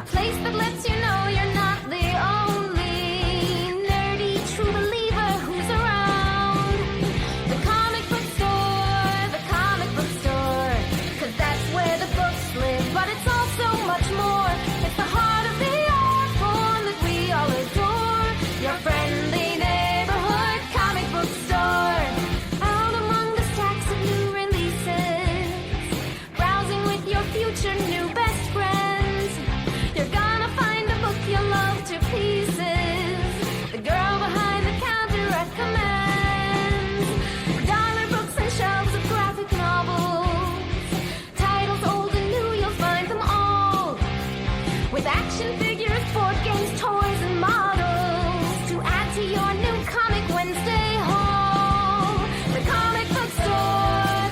A place that lets you know you're not the only nerdy true believer who's around. The comic book store, 'cause that's where the books live, but it's also much more. It's the heart of the art form that we all adore. Your friendly neighborhood comic book store. Out among the stacks of new releases, browsing with your future new best friends. You're gonna find a book you'll love to pieces. The girl behind the counter recommends dollar books and shelves of graphic novels. Titles old and new, you'll find them all. With action figures, board games, toys, and models to add to your new Comic Wednesday haul. The comic book store,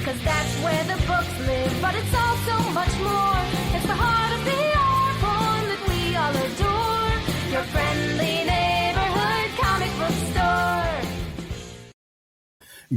'cause that's where the books live, but it's also much more. It's the heart of the art form that we all adore. Your friendly neighborhood comic book store.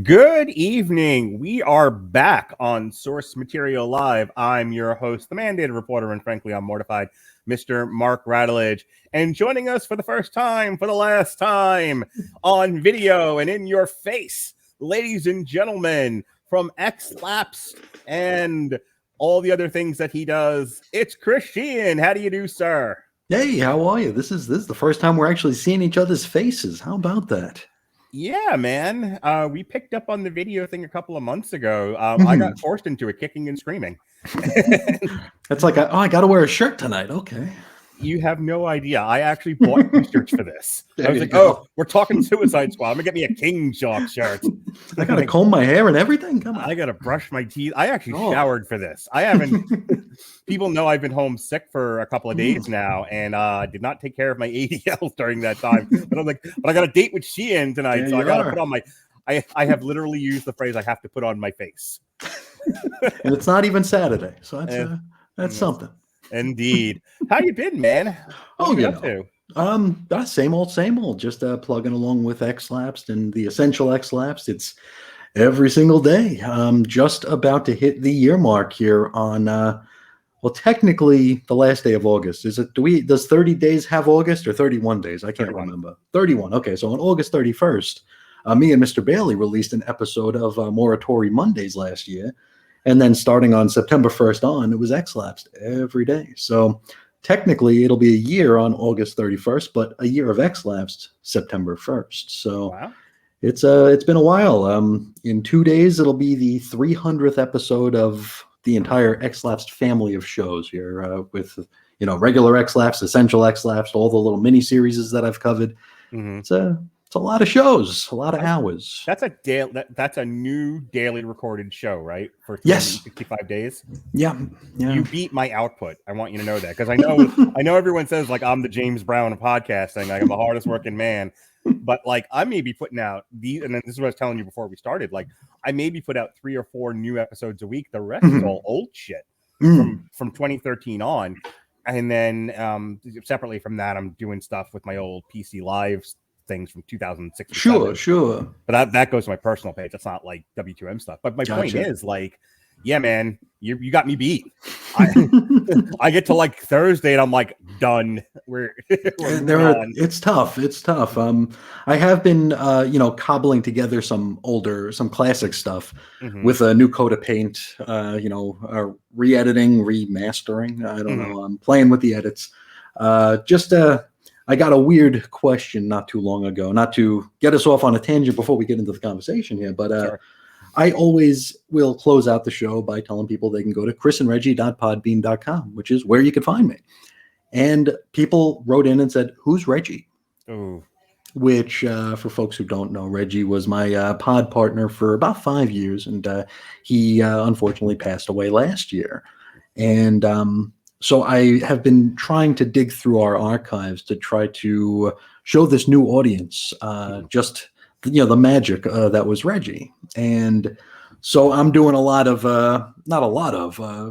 Good evening. We are back on Source Material Live. I'm your host, the mandated reporter, and frankly, I'm mortified, Mr. Mark Radulich. And joining us for the first time, for the last time, on video and in your face, ladies and gentlemen, from X-Lapsed and all the other things that he does, it's Chris Sheehan. How do you do, sir? Hey, how are you? This is the first time we're actually seeing each other's faces. How about that? Yeah, man. We picked up on the video thing a couple of months ago. I got forced into it, kicking and screaming. It's like, I got to wear a shirt tonight. Okay. You have no idea. I actually bought t-shirts for this. I was like, we're talking Suicide Squad. I'm going to get me a King Jock shirt. I got to comb my hair and everything? Come on. I got to brush my teeth. I actually showered for this. I haven't... People know I've been home sick for a couple of days now and did not take care of my ADLs during that time. But I'm like, I got a date with Sheehan tonight, so I got to put on my... I have literally used the phrase, I have to put on my face. And it's not even Saturday, so that's something. Indeed. How you been, man? Same old. Just plugging along with X-Lapsed and the essential X-Lapsed. It's every single day. Just about to hit the year mark here on technically the last day of August. Does 30 days have August or 31 days? I can't remember. 31. Okay, so on August 31st, me and Mr. Bailey released an episode of Morituri Mondays last year. And then starting on September 1st on, it was X-Lapsed every day. So technically it'll be a year on August 31st, but a year of X-Lapsed September 1st. So it's been a while. In 2 days, it'll be the 300th episode of the entire X-Lapsed family of shows here with, regular X-Lapsed, essential X-Lapsed, all the little mini series that I've covered. Mm-hmm. It's a lot of shows, a lot of hours. That's a new daily recorded show, right? For 365 days. Yeah. You beat my output. I want you to know that because I know everyone says like I'm the James Brown of podcasting, like I'm the hardest working man. But like I may be putting out these, and then this is what I was telling you before we started. Like I maybe put out 3 or 4 new episodes a week. The rest is all old shit from 2013 on. And then separately from that, I'm doing stuff with my old PC Live things from 2006. Sure. But that goes to my personal page. That's not like W2M stuff. But my point is like, yeah, man, you got me beat. I get to like Thursday and I'm like done. It's tough. I have been cobbling together some classic stuff with a new coat of paint. Re-editing, remastering. I don't know. I'm playing with the edits. I got a weird question not too long ago, not to get us off on a tangent before we get into the conversation here, but sure. I always will close out the show by telling people they can go to chrisandreggie.podbean.com, which is where you can find me. And people wrote in and said, who's Reggie? Oh. Which, for folks who don't know, Reggie was my pod partner for about 5 years, and he unfortunately passed away last year. And so I have been trying to dig through our archives to try to show this new audience the magic that was Reggie. And so I'm doing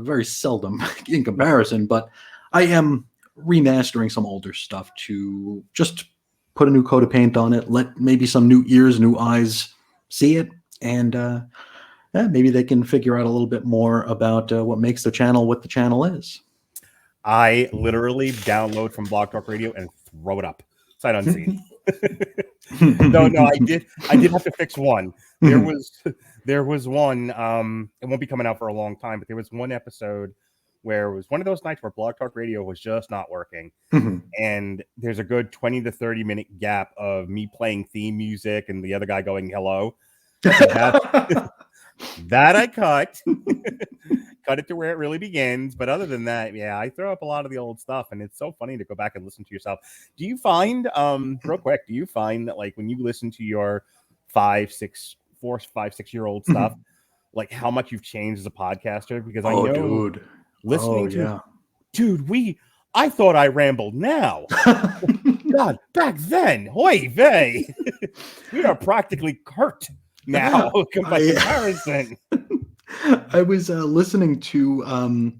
very seldom in comparison, but I am remastering some older stuff to just put a new coat of paint on it, let maybe some new ears, new eyes see it, and maybe they can figure out a little bit more about what makes the channel what the channel is. I literally download from Blog Talk Radio and throw it up sight unseen. No, I did have to fix one. There was one. It won't be coming out for a long time, but there was one episode where it was one of those nights where Blog Talk Radio was just not working, and there's a good 20 to 30 minute gap of me playing theme music and the other guy going hello. That I cut it to where it really begins. But other than that, yeah, I throw up a lot of the old stuff, and it's so funny to go back and listen to yourself. Do you find, real quick, that like when you listen to your 5, 6 year old stuff, like how much you've changed as a podcaster? Because I know, I thought I rambled now. God, back then, hoy vey, we are practically Kurt now by comparison. I was listening to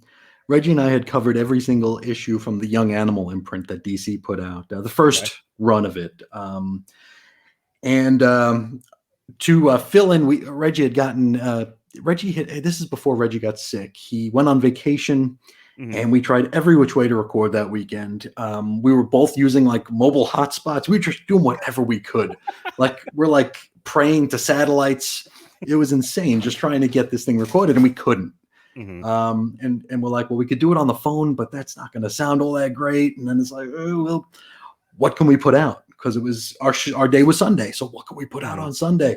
Reggie and I had covered every single issue from the Young Animal imprint that DC put out, the first run of it. To fill in, Reggie had gotten this is before Reggie got sick. He went on vacation, and we tried every which way to record that weekend. We were both using like mobile hotspots. We were just doing whatever we could. We're like praying to satellites. It was insane just trying to get this thing recorded, and we couldn't. And we're like, well, we could do it on the phone, but that's not going to sound all that great. And then it's like, oh, well, what can we put out? Because it was our day was Sunday. So what can we put out on Sunday?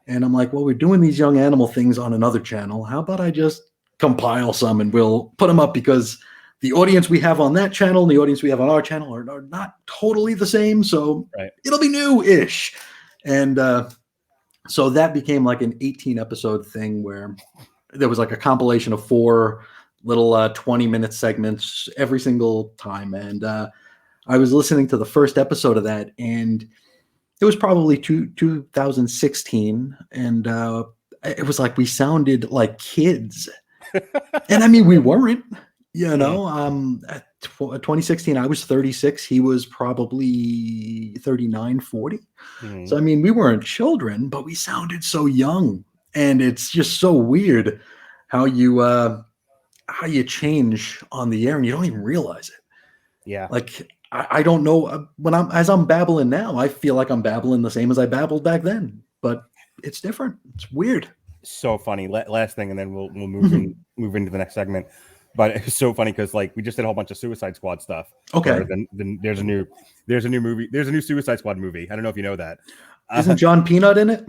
And I'm like, well, we're doing these Young Animal things on another channel. How about I just compile some and we'll put them up, because the audience we have on that channel and the audience we have on our channel are not totally the same. So it'll be new-ish. And so that became like an 18 episode thing where there was like a compilation of 4 little 20-minute segments every single time. And I was listening to the first episode of that, and it was probably 2016. And it was like we sounded like kids. And I mean, we weren't, 2016, I was 36. He was probably 39, 40. So, I mean, we weren't children, but we sounded so young. And it's just so weird how you change on the air and you don't even realize it. Yeah. Like, I don't know, as I'm babbling now, I feel like I'm babbling the same as I babbled back then, but it's different. It's weird. So funny. Last thing, and then we'll move into the next segment. But it's so funny because like we just did a whole bunch of Suicide Squad stuff. Okay. Then there's a new movie. There's a new Suicide Squad movie. I don't know if you know that. Isn't John Peanut in it?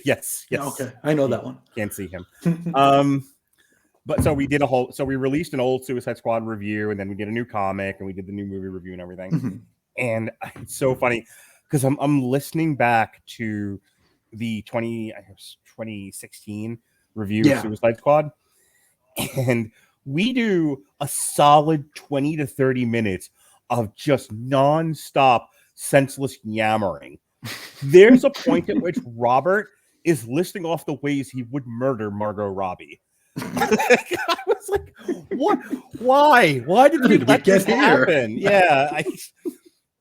Yes. Okay, I know that one. Can't see him. But so we released an old Suicide Squad review, and then we did a new comic, and we did the new movie review and everything. And it's so funny because I'm listening back to the 2016 review of Suicide Squad, and we do a solid 20 to 30 minutes of just nonstop senseless yammering. There's a point at which Robert is listing off the ways he would murder Margot Robbie. I was like, what? Why did we let this happen? Yeah.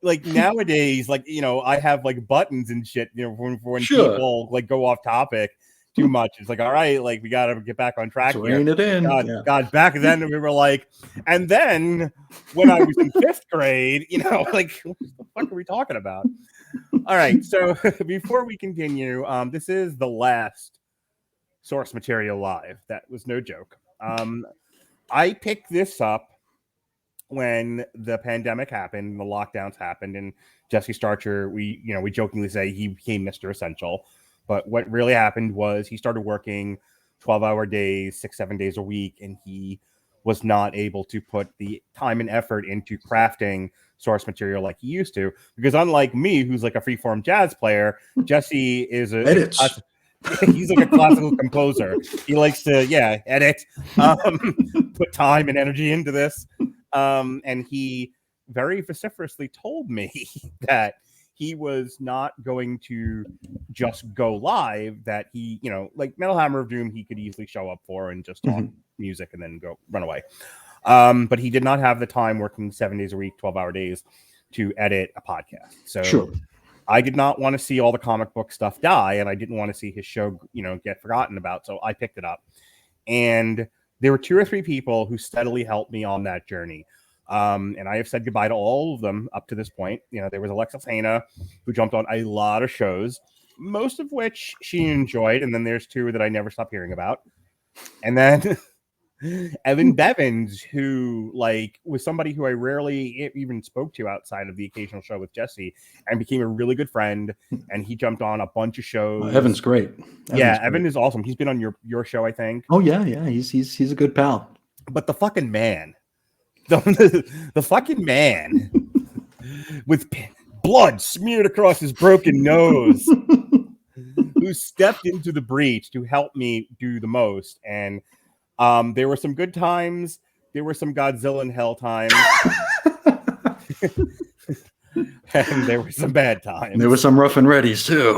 Like nowadays, like, I have like buttons and shit, for when people like go off topic too much. It's like, all right, like we got to get back on track. Rein it in. God, back then we were like, and then when I was in 5th grade, like, what the fuck are we talking about? All right. So before we continue, this is the last source material live. That was no joke. I picked this up when the pandemic happened, the lockdowns happened, and Jesse Starcher, we jokingly say he became Mr. Essential. But what really happened was he started working 12-hour days, 6-7 days a week, and he was not able to put the time and effort into crafting source material like he used to. Because unlike me, who's like a freeform jazz player, Jesse is he's like a classical composer. He likes to, edit, put time and energy into this. And he very vociferously told me that he was not going to just go live, that he, like Metal Hammer of Doom, he could easily show up for and just talk music and then run away. But he did not have the time working 7 days a week, 12-hour days to edit a podcast. So I did not want to see all the comic book stuff die, and I didn't want to see his show, get forgotten about. So I picked it up. And there were 2 or 3 people who steadily helped me on that journey. And I have said goodbye to all of them up to this point. You know, there was Alexis Hana, who jumped on a lot of shows, most of which she enjoyed. And then there's 2 that I never stopped hearing about. And then Evan Bevins, who like was somebody who I rarely even spoke to outside of the occasional show with Jesse, and became a really good friend. And he jumped on a bunch of shows. Evan's great. Evan is awesome. He's been on your show, I think. Oh yeah. He's a good pal. But the fucking man, the fucking man with blood smeared across his broken nose, who stepped into the breach to help me do the most. And there were some good times. There were some Godzilla in hell times. And there were some bad times. There were some rough and readies too.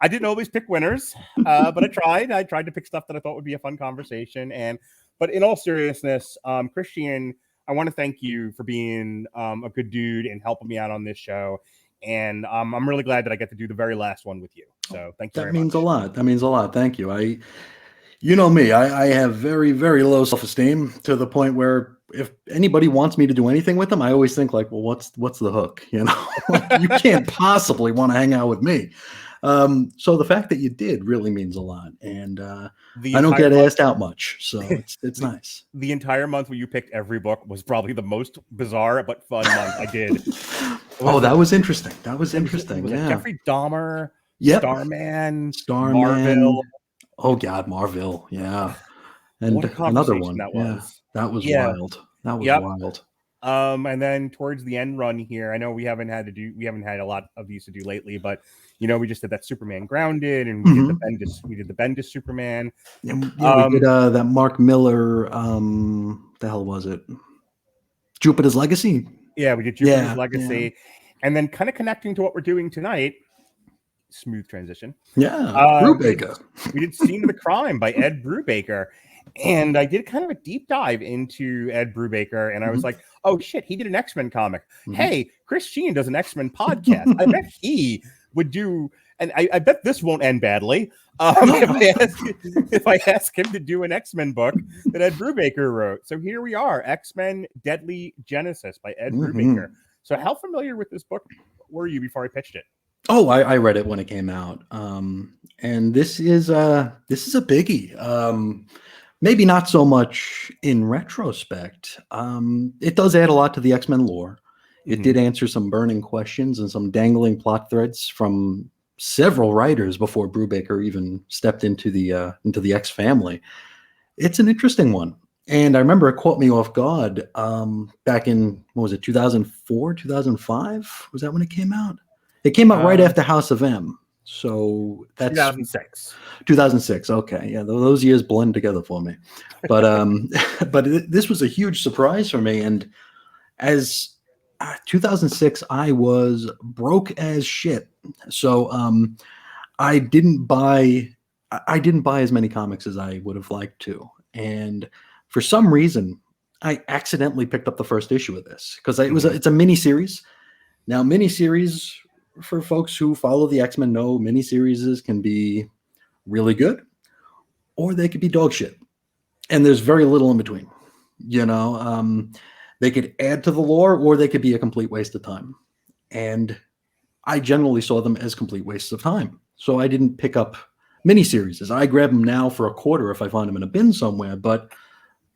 I didn't always pick winners, but I tried. I tried to pick stuff that I thought would be a fun conversation. But in all seriousness, Christian, I want to thank you for being a good dude and helping me out on this show. And I'm really glad that I get to do the very last one with you. So thank you very much. That means a lot. That means a lot. Thank you. You know me, I have very, very low self-esteem to the point where if anybody wants me to do anything with them, I always think like, well, what's the hook? You know, you can't possibly want to hang out with me. So the fact that you did really means a lot. And I don't get asked out much. So it's nice. The entire month where you picked every book was probably the most bizarre but fun month I did. That was interesting. That was interesting. Yeah. Jeffrey Dahmer, Starman, Marvel. Oh God, Marvel, yeah, and what a another one. That was. That was wild. That was wild. And then towards the end run here, I know we haven't had a lot of these to do lately, but you know, we just did that Superman Grounded, and we did the Bendis Superman. We did that Mark Miller. The hell was it? Jupiter's Legacy. Yeah, we did Jupiter's Legacy, and then kind of connecting to what we're doing tonight. Smooth transition. Brubaker. We did Scene of the Crime by Ed Brubaker, and I did kind of a deep dive into Ed Brubaker, and I was like, oh shit, he did an X-Men comic. Hey, Chris Sheehan does an X-Men podcast. I bet he would do, and I bet this won't end badly. If I ask him to do an X-Men book that Ed Brubaker wrote. So here we are, X-Men Deadly Genesis by Ed Brubaker. So how familiar with this book were you before I pitched it? Oh, I read it when it came out. And this is a biggie. Maybe not so much in retrospect. It does add a lot to the X-Men lore. It did answer some burning questions and some dangling plot threads from several writers before Brubaker even stepped into the X family. It's an interesting one. And I remember it caught me off guard back in, what was it, 2004, 2005? Was that when it came out? It came out right after House of M. So that's 2006. 2006. Okay. Yeah. Those years blend together for me. But this was a huge surprise for me. And as 2006, I was broke as shit. So I didn't buy as many comics as I would have liked to. And for some reason, I accidentally picked up the first issue of this because it's a mini series. Now, miniseries, for folks who follow the X-Men, know miniseries can be really good or they could be dog shit. And there's very little in between. You know, they could add to the lore or they could be a complete waste of time. And I generally saw them as complete wastes of time. So I didn't pick up miniseries. I grab them now for a quarter if I find them in a bin somewhere, but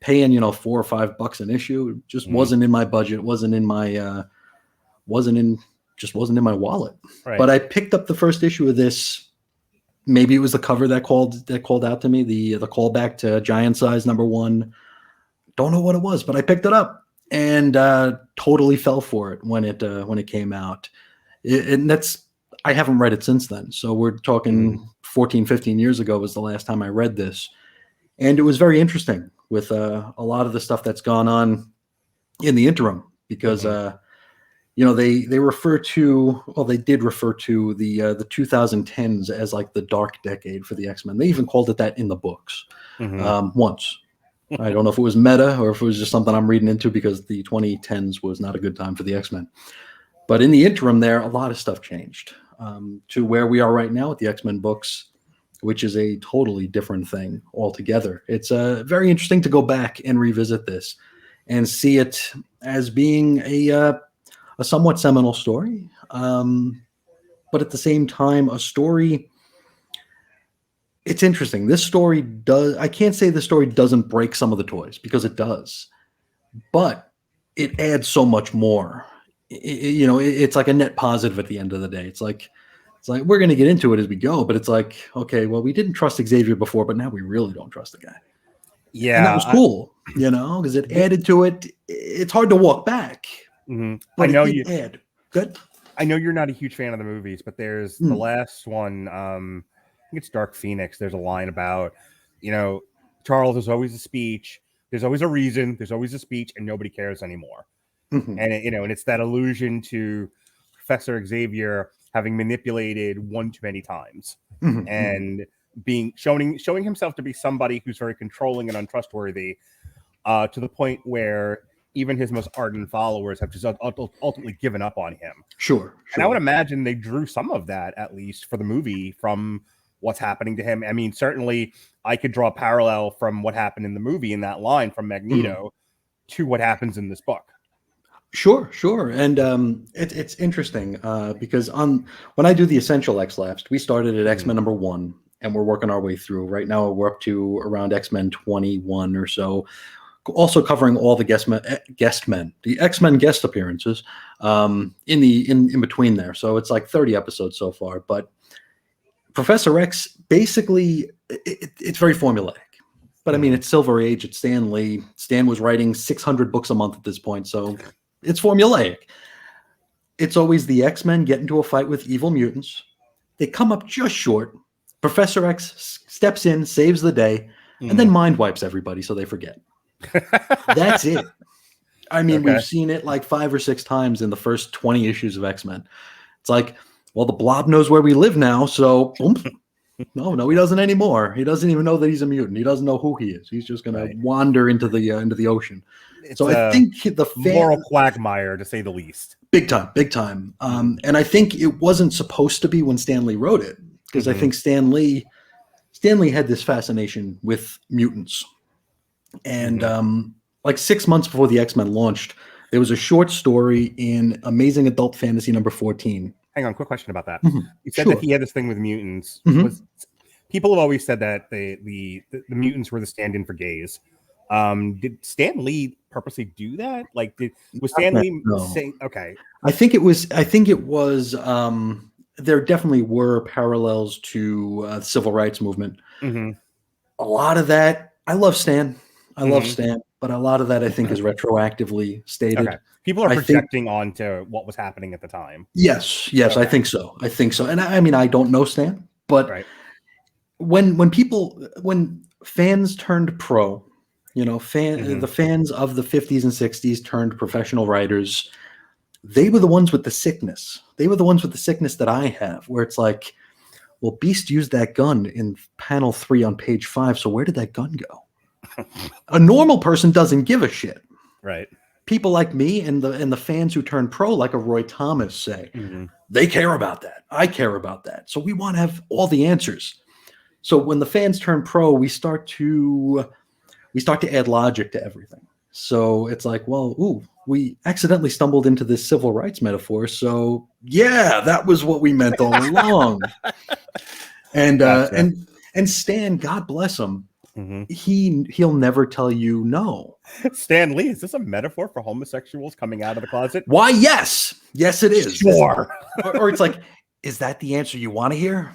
paying, $4 or $5 an issue just wasn't in my budget, wasn't in my wallet. Right. But I picked up the first issue of this. Maybe it was the cover that called out to me, the callback to Giant Size #1. Don't know what it was, but I picked it up and totally fell for it when it came out. And I haven't read it since then. So we're talking 14, 15 years ago was the last time I read this. And it was very interesting with a lot of the stuff that's gone on in the interim because they did refer to the 2010s as like the dark decade for the X-Men. They even called it that in the books once. I don't know if it was meta or if it was just something I'm reading into because the 2010s was not a good time for the X-Men. But in the interim there, a lot of stuff changed to where we are right now with the X-Men books. which is a totally different thing altogether. It's very interesting to go back and revisit this and see it as being a somewhat seminal story, but at the same time, a story. It's interesting. This story does. I can't say the story doesn't break some of the toys, because it does, but it adds so much more. It's like a net positive at the end of the day. It's like we're going to get into it as we go, but it's like, okay, well, we didn't trust Xavier before, but now we really don't trust the guy. Yeah, and that was cool, because it added to it. It's hard to walk back. Mm-hmm. But I know you add. Good. I know you're not a huge fan of the movies, but there's the last one. I think it's Dark Phoenix. There's a line about, Charles, there's always a speech. There's always a reason. There's always a speech, and nobody cares anymore. Mm-hmm. And and it's that allusion to Professor Xavier having manipulated one too many times, and showing himself to be somebody who's very controlling and untrustworthy, to the point where even his most ardent followers have just ultimately given up on him. Sure. And I would imagine they drew some of that, at least for the movie, from what's happening to him. I mean, certainly I could draw a parallel from what happened in the movie in that line from Magneto to what happens in this book. Sure. And it's interesting because when I do the Essential X-Lapsed, we started at X-Men number 1, and we're working our way through. Right now, we're up to around X-Men 21 or so, also covering all the guest men, the X-Men guest appearances in between there. So it's like 30 episodes so far. But Professor X, basically, it's very formulaic. But I mean, it's Silver Age. It's Stan Lee. Stan was writing 600 books a month at this point. So it's formulaic. It's always the X-Men get into a fight with evil mutants. They come up just short. Professor X steps in, saves the day, and then mind wipes everybody so they forget. That's it. I mean, we've seen it like 5 or 6 times in the first 20 issues of X-Men. It's like, well, the Blob knows where we live now, so no, he doesn't anymore. He doesn't even know that he's a mutant. He doesn't know who he is. He's just going to wander into the ocean. So I think the moral quagmire, to say the least. Big time. And I think it wasn't supposed to be when Stan Lee wrote it, because I think Stan Lee had this fascination with mutants. And like 6 months before the X-Men launched, there was a short story in Amazing Adult Fantasy number 14. Hang on, quick question about that. You said that he had this thing with mutants. People have always said that the mutants were the stand-in for gays. Did Stan Lee purposely do that? Like, was Stan Lee saying, okay? I think it was. There definitely were parallels to the civil rights movement. A lot of that, I love Stan. I love Stan, but a lot of that I think is retroactively stated. Okay. People are projecting onto what was happening at the time. Yes, I think so. And I mean, I don't know Stan, but when fans turned pro, the fans of the 50s and 60s turned professional writers, they were the ones with the sickness. They were the ones with the sickness that I have, where it's like, well, Beast used that gun in panel 3 on page 5, so where did that gun go? A normal person doesn't give a shit. Right. People like me and the fans who turn pro, like a Roy Thomas, say, they care about that. I care about that. So we want to have all the answers. So when the fans turn pro, we start to add logic to everything. So it's like, well, we accidentally stumbled into this civil rights metaphor. So yeah, that was what we meant all along. And Stan, God bless him. He'll never tell you no. Stan Lee, is this a metaphor for homosexuals coming out of the closet? Why, yes, it is. Sure. or it's like, is that the answer you want to hear?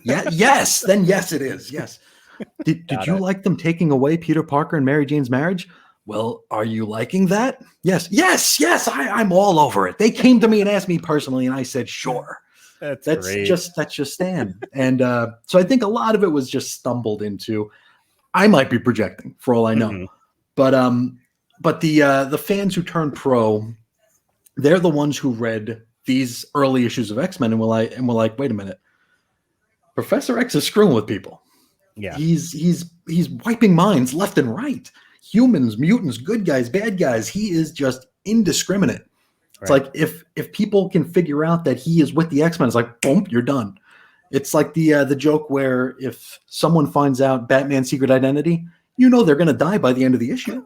Yeah, yes. Then yes, it is. Yes. Did you like them taking away Peter Parker and Mary Jane's marriage? Well, are you liking that? Yes. I'm all over it. They came to me and asked me personally, and I said, sure. That's great. That's just Stan. And so I think a lot of it was just stumbled into. I might be projecting for all I know, but the fans who turned pro, they're the ones who read these early issues of X-Men and were like, wait a minute, Professor X is screwing with people. Yeah, he's wiping minds left and right. Humans, mutants, good guys, bad guys. He is just indiscriminate. It's like if people can figure out that he is with the X-Men, it's like boom, you're done. It's like the joke where if someone finds out Batman's secret identity, they're going to die by the end of the issue.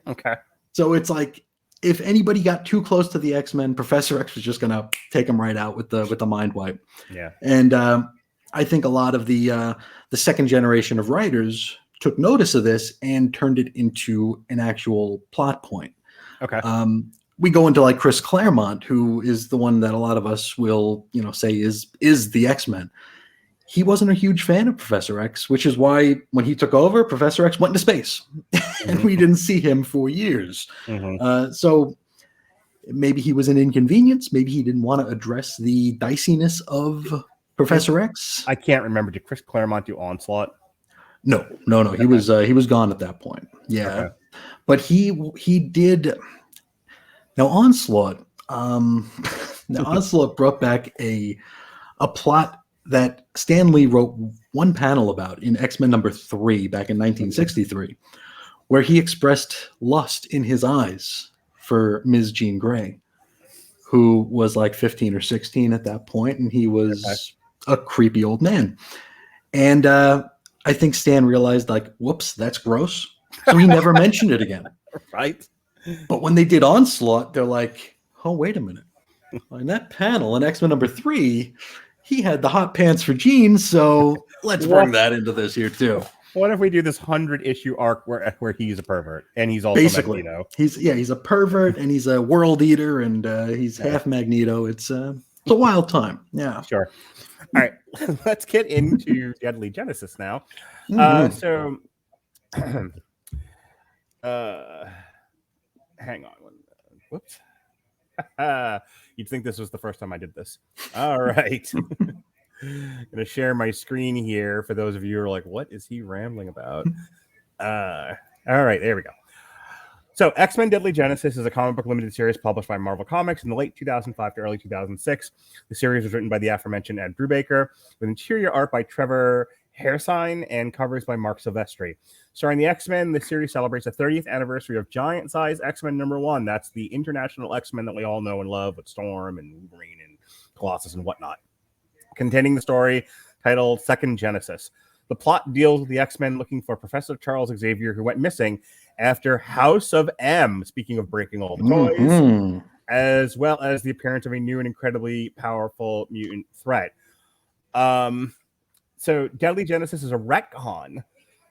Okay. So it's like if anybody got too close to the X-Men, Professor X was just going to take them right out with the mind wipe. Yeah. And I think a lot of the second generation of writers took notice of this and turned it into an actual plot point. Okay. We go into like Chris Claremont, who is the one that a lot of us will, say is the X-Men. He wasn't a huge fan of Professor X, which is why when he took over, Professor X went into space, and we didn't see him for years. So maybe he was an inconvenience. Maybe he didn't want to address the diciness of Professor X. I can't remember. Did Chris Claremont do Onslaught? No. He was gone at that point. Yeah, Okay. but he did. Now Onslaught, Onslaught brought back a plot that Stan Lee wrote one panel about in X-Men number 3 back in 1963, where he expressed lust in his eyes for Ms. Jean Grey, who was like 15 or 16 at that point, and he was a creepy old man. And I think Stan realized, like, whoops, that's gross. So he never mentioned it again. Right. But when they did Onslaught, they're like, oh, wait a minute. In that panel in X-Men number 3, he had the hot pants for Jean, so let's bring that into this here too. What if we do this 100-issue arc where he's a pervert and he's also basically Magneto? He's a pervert and he's a world eater and he's half Magneto. It's a wild time. Yeah. Sure. All right, let's get into Deadly Genesis now. So, hang on. Whoops. You'd think this was the first time I did this. All right. I'm going to share my screen here for those of you who are like, what is he rambling about? All right, there we go. So X-Men Deadly Genesis is a comic book limited series published by Marvel Comics in the late 2005 to early 2006. The series was written by the aforementioned Ed Brubaker, with interior art by Trevor Hairsine and covers by Marc Silvestri. Starring the X-Men, the series celebrates the 30th anniversary of Giant Size X-Men number 1. That's the international X-Men that we all know and love with Storm and Wolverine and Colossus and whatnot. Containing the story titled Second Genesis. The plot deals with the X-Men looking for Professor Charles Xavier, who went missing after House of M, speaking of breaking all the toys, as well as the appearance of a new and incredibly powerful mutant threat. So Deadly Genesis is a retcon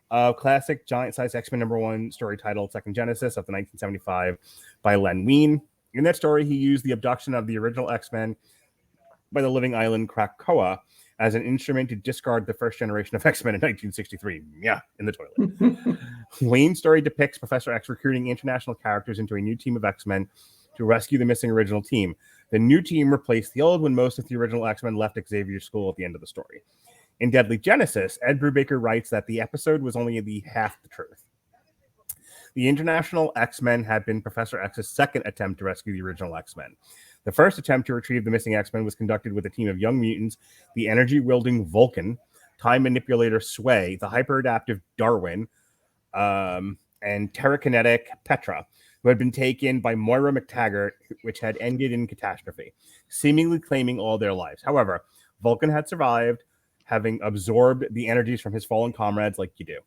of classic giant-sized X-Men number 1 story titled Second Genesis of the 1975 by Len Wein. In that story, he used the abduction of the original X-Men by the living island Krakoa as an instrument to discard the first generation of X-Men in 1963. Yeah, in the toilet. Wayne's story depicts Professor X recruiting international characters into a new team of X-Men to rescue the missing original team. The new team replaced the old when most of the original X-Men left Xavier's school at the end of the story. In Deadly Genesis, Ed Brubaker writes that the episode was only the half the truth. The international X-Men had been Professor X's second attempt to rescue the original X-Men. The first attempt to retrieve the missing X-Men was conducted with a team of young mutants, the energy-wielding Vulcan, time manipulator Sway, the hyper-adaptive Darwin, and terrakinetic Petra, who had been taken by Moira McTaggart, which had ended in catastrophe, seemingly claiming all their lives. However, Vulcan had survived, having absorbed the energies from his fallen comrades like you do.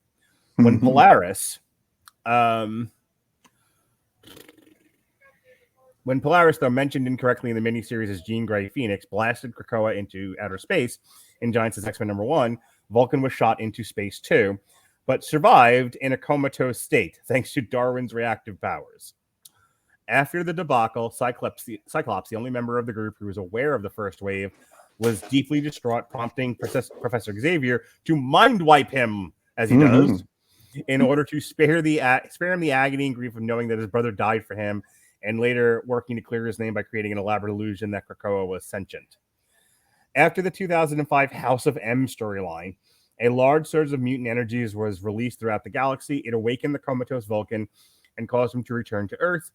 When Polaris... When Polaris, though mentioned incorrectly in the miniseries as Jean Grey Phoenix, blasted Krakoa into outer space in Giants' X-Men number 1, Vulcan was shot into space too, but survived in a comatose state thanks to Darwin's reactive powers. After the debacle, Cyclops, the only member of the group who was aware of the first wave, was deeply distraught, prompting Professor Xavier to mind wipe him, as he does, in order to spare him the agony and grief of knowing that his brother died for him, and later working to clear his name by creating an elaborate illusion that Krakoa was sentient. After the 2005 House of M storyline, a large surge of mutant energies was released throughout the galaxy. It awakened the comatose Vulcan and caused him to return to Earth.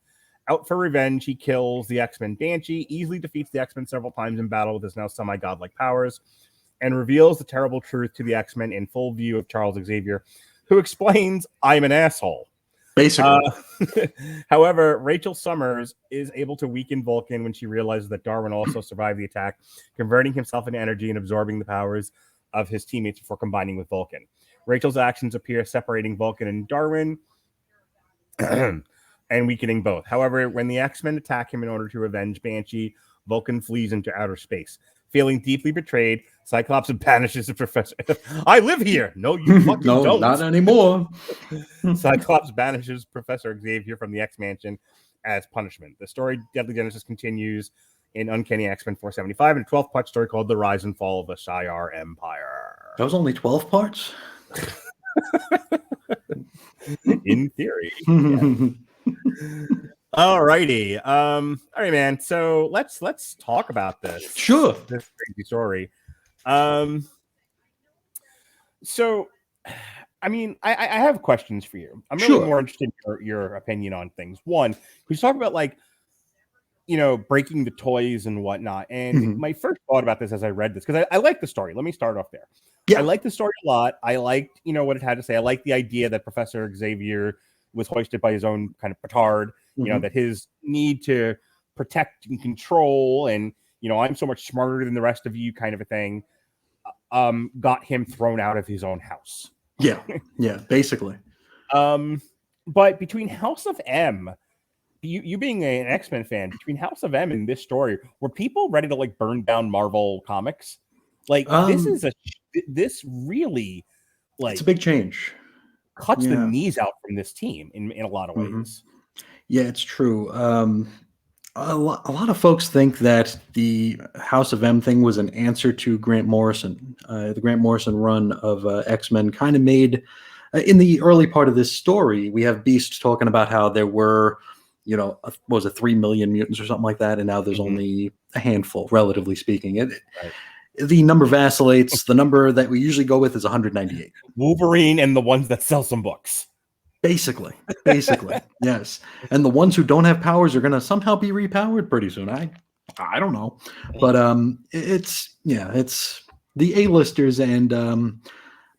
Out for revenge, he kills the X-Men Banshee, easily defeats the X-Men several times in battle with his now semi-godlike powers, and reveals the terrible truth to the X-Men in full view of Charles Xavier, who explains, "I'm an asshole." Basically. However, Rachel Summers is able to weaken Vulcan when she realizes that Darwin also survived the attack, converting himself into energy and absorbing the powers of his teammates before combining with Vulcan. Rachel's actions appear separating Vulcan and Darwin and weakening both. However, when the X-Men attack him in order to avenge Banshee, Vulcan flees into outer space. Feeling deeply betrayed, Cyclops banishes the Professor. I live here. No, you fucking no, don't. not anymore. Cyclops banishes Professor Xavier from the X-Mansion as punishment. The story Deadly Genesis continues in Uncanny X-Men 475 in a 12-part story called The Rise and Fall of the Shi'ar Empire. That was only 12 parts? In theory. Yeah. All righty. All right, man. So let's talk about this. Sure. This crazy story. So I mean, I have questions for you. I'm really more interested in your opinion on things. One, we talk about like, you know, breaking the toys and whatnot. And my first thought about this as I read this, because I like the story. Let me start off there. Yeah. I like the story a lot. I liked, you know, what it had to say. I like the idea that Professor Xavier was hoisted by his own kind of petard, you know, that his need to protect and control and, you know, I'm so much smarter than the rest of you kind of a thing, got him thrown out of his own house. Yeah, basically. But between House of M, you being an X-Men fan, between House of M and this story, were people ready to like burn down Marvel Comics? Like this really like it's a big change. Cuts the knees out from this team in a lot of ways. Yeah, it's true. A lot of folks think that the House of M thing was an answer to Grant Morrison. The Grant Morrison run of X-Men kind of made, in the early part of this story, we have Beast talking about how there were, you know, what was it, 3 million mutants or something like that, and now there's only a handful, relatively speaking. The number vacillates. The number that we usually go with is 198. Wolverine and the ones that sell some books. Basically, yes. And the ones who don't have powers are going to somehow be repowered pretty soon. I don't know, but it's the A-listers and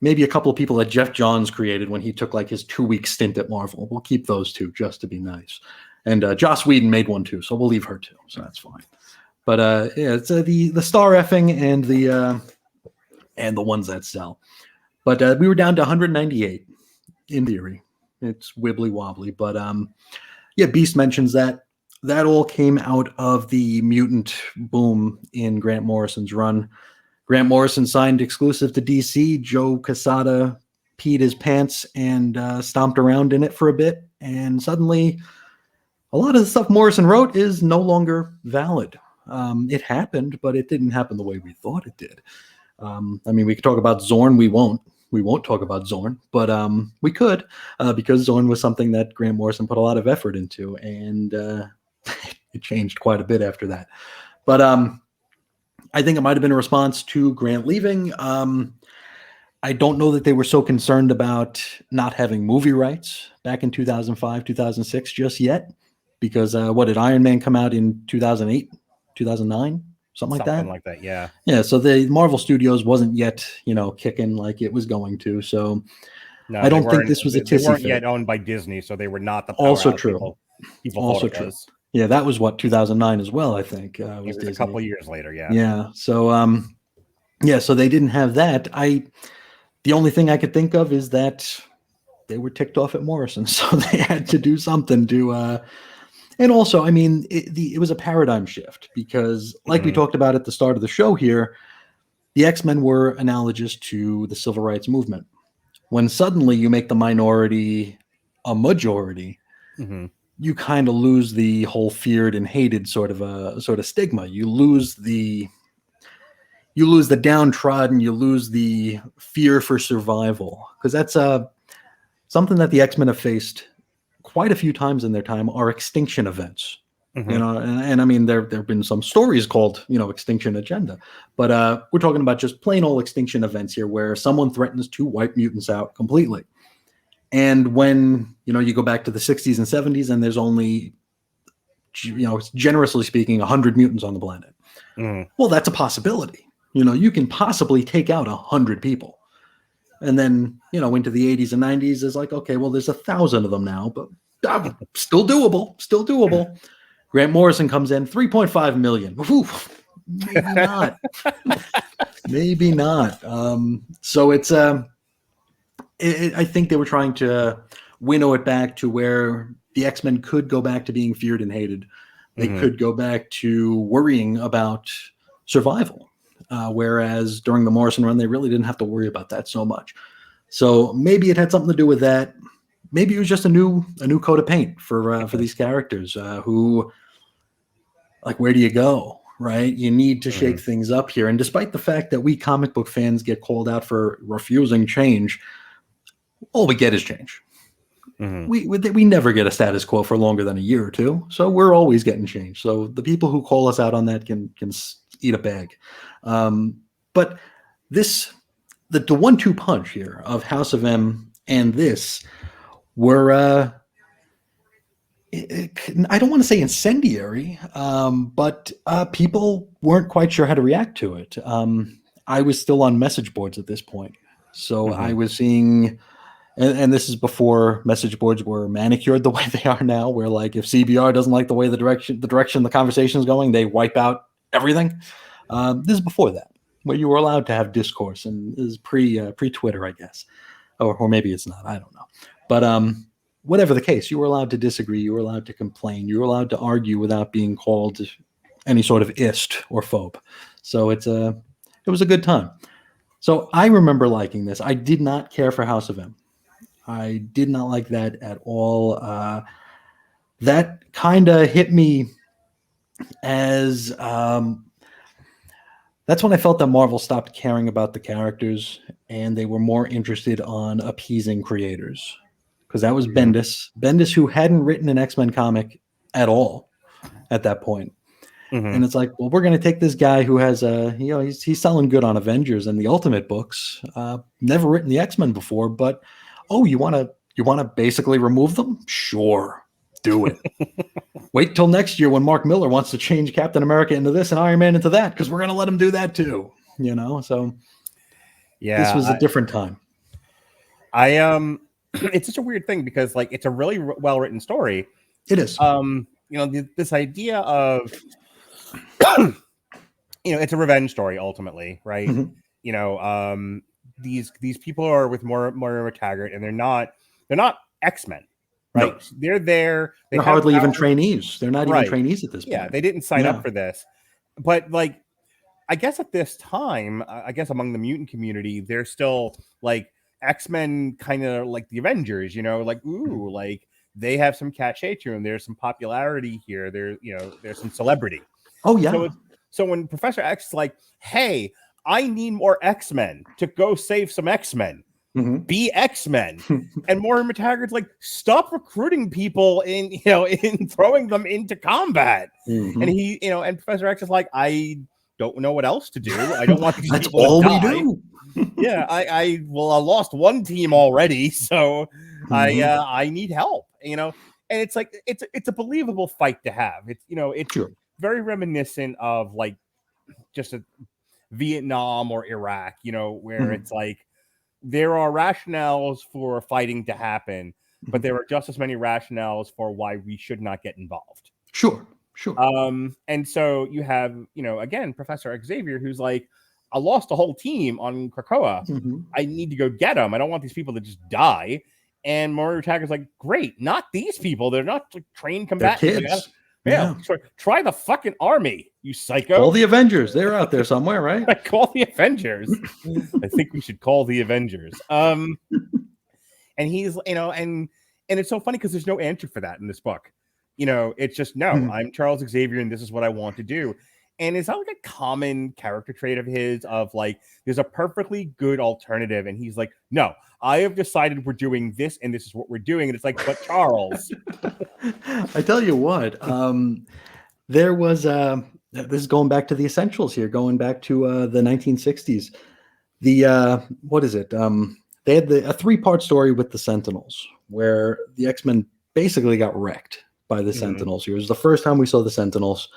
maybe a couple of people that Jeff Johns created when he took like his 2-week stint at Marvel. We'll keep those two just to be nice. And Joss Whedon made one too, so we'll leave her too. So that's fine. But yeah, it's the star effing and the ones that sell. But we were down to 198 in theory. It's wibbly wobbly, but yeah, Beast mentions that all came out of the mutant boom in Grant Morrison's run. Grant Morrison signed exclusive to DC. Joe Quesada peed his pants and stomped around in it for a bit, and suddenly a lot of the stuff Morrison wrote is no longer valid. It happened, but it didn't happen the way we thought it did. I mean, we could talk about Zorn. We won't talk about Zorn, but we could, because Zorn was something that Grant Morrison put a lot of effort into, and it changed quite a bit after that. But I think it might have been a response to Grant leaving. I don't know that they were so concerned about not having movie rights back in 2005, 2006 just yet, because what did Iron Man come out in 2008, 2009? Something like that, yeah. Yeah, so the Marvel Studios wasn't yet, you know, kicking like it was going to. So no, I don't think this was a tissy fit. They weren't yet owned by Disney, so they were not the also true. People also thought it true. Was. Yeah, that was what 2009 as well. I think it was a couple of years later. Yeah. Yeah. So yeah, so they didn't have that. The only thing I could think of is that they were ticked off at Morrison, so they had to do something to. And also, I mean, it was a paradigm shift because, like we talked about at the start of the show here, the X-Men were analogous to the civil rights movement. When suddenly you make the minority a majority, you kind of lose the whole feared and hated sort of stigma. You lose the downtrodden. You lose the fear for survival, because that's something that the X-Men have faced quite a few times in their time are extinction events. You know, and I mean, there have been some stories called, you know, Extinction Agenda, but we're talking about just plain old extinction events here where someone threatens to wipe mutants out completely. And when, you know, you go back to the 60s and 70s and there's only, you know, generously speaking, 100 mutants on the planet. Well, that's a possibility. You know, you can possibly take out 100 people. And then, into the 80s and 90s is like, okay, well, there's 1,000 of them now, but still doable. Grant Morrison comes in, 3.5 million. Whew, maybe not. Maybe not. So it's, I think they were trying to winnow it back to where the X-Men could go back to being feared and hated. They could go back to worrying about survival. Whereas during the Morrison run, they really didn't have to worry about that so much. So maybe it had something to do with that. Maybe it was just a new coat of paint for these characters who, like, where do you go, right? You need to shake things up here. And despite the fact that we comic book fans get called out for refusing change, all we get is change. We never get a status quo for longer than a year or two. So we're always getting change. So the people who call us out on that can eat a bag. But the 1-2 punch here of House of M and this were, I don't want to say incendiary, but people weren't quite sure how to react to it. I was still on message boards at this point. So I was seeing, and this is before message boards were manicured the way they are now, where like if CBR doesn't like the way the direction the conversation is going, they wipe out everything. This is before that, where you were allowed to have discourse, and this is pre-Twitter, I guess, or maybe it's not. I don't know, but whatever the case, you were allowed to disagree, you were allowed to complain, you were allowed to argue without being called any sort of ist or phobe. So it was a good time. So I remember liking this. I did not care for House of M. I did not like that at all. That kind of hit me as that's when I felt that Marvel stopped caring about the characters and they were more interested on appeasing creators. Because that was Bendis, who hadn't written an X-Men comic at all at that point. And it's like, well, we're going to take this guy who has he's selling good on Avengers and the Ultimate books, never written the X-Men before, but you want to basically remove them? Sure, do it. Wait till next year when Mark Miller wants to change Captain America into this and Iron Man into that, because we're going to let him do that too. So yeah, this was a different time. It's such a weird thing because like it's a really well written story. It is. This idea of it's a revenge story ultimately, right? These people are with Moira Taggart, and they're not X-Men, right? No. They're there. They're hardly even trainees. They're not even trainees at this point. Yeah, they didn't sign up for this. But like, I guess at this time, among the mutant community, they're still like X-Men, kind of like the Avengers. Like they have some cachet to them. There's some popularity here. There's some celebrity. Oh yeah. So when Professor X is like, hey, I need more X-Men to go save some X-Men. Be X-Men. And Moira McTaggart's like, stop recruiting people in throwing them into combat. And and Professor X is like, I don't know what else to do. I don't want these That's people all to we die. do. Yeah, I lost one team already, so I need help. And it's like it's a believable fight to have. It's sure. Very reminiscent of like just a Vietnam or Iraq, where it's like there are rationales for fighting to happen, but there are just as many rationales for why we should not get involved. Sure. And so you have, again, Professor Xavier, who's like, I lost a whole team on Krakoa. I need to go get them. I don't want these people to just die. And Moira Taggart's like, great, not these people. They're not like, trained combatants. Kids. Yeah. Try the fucking army, you psycho. Call the Avengers. They're out there somewhere, right? Call the Avengers. I think we should call the Avengers. And he's, and it's so funny because there's no answer for that in this book. It's just, no, I'm Charles Xavier and this is what I want to do. And it's not like a common character trait of his of like, there's a perfectly good alternative. And he's like, no, I have decided we're doing this and this is what we're doing. And it's like, but Charles. I tell you what, there was, this is going back to the essentials here, going back to the 1960s. What is it? They had a 3-part story with the Sentinels where the X-Men basically got wrecked by the Sentinels. It was the first time we saw the Sentinels.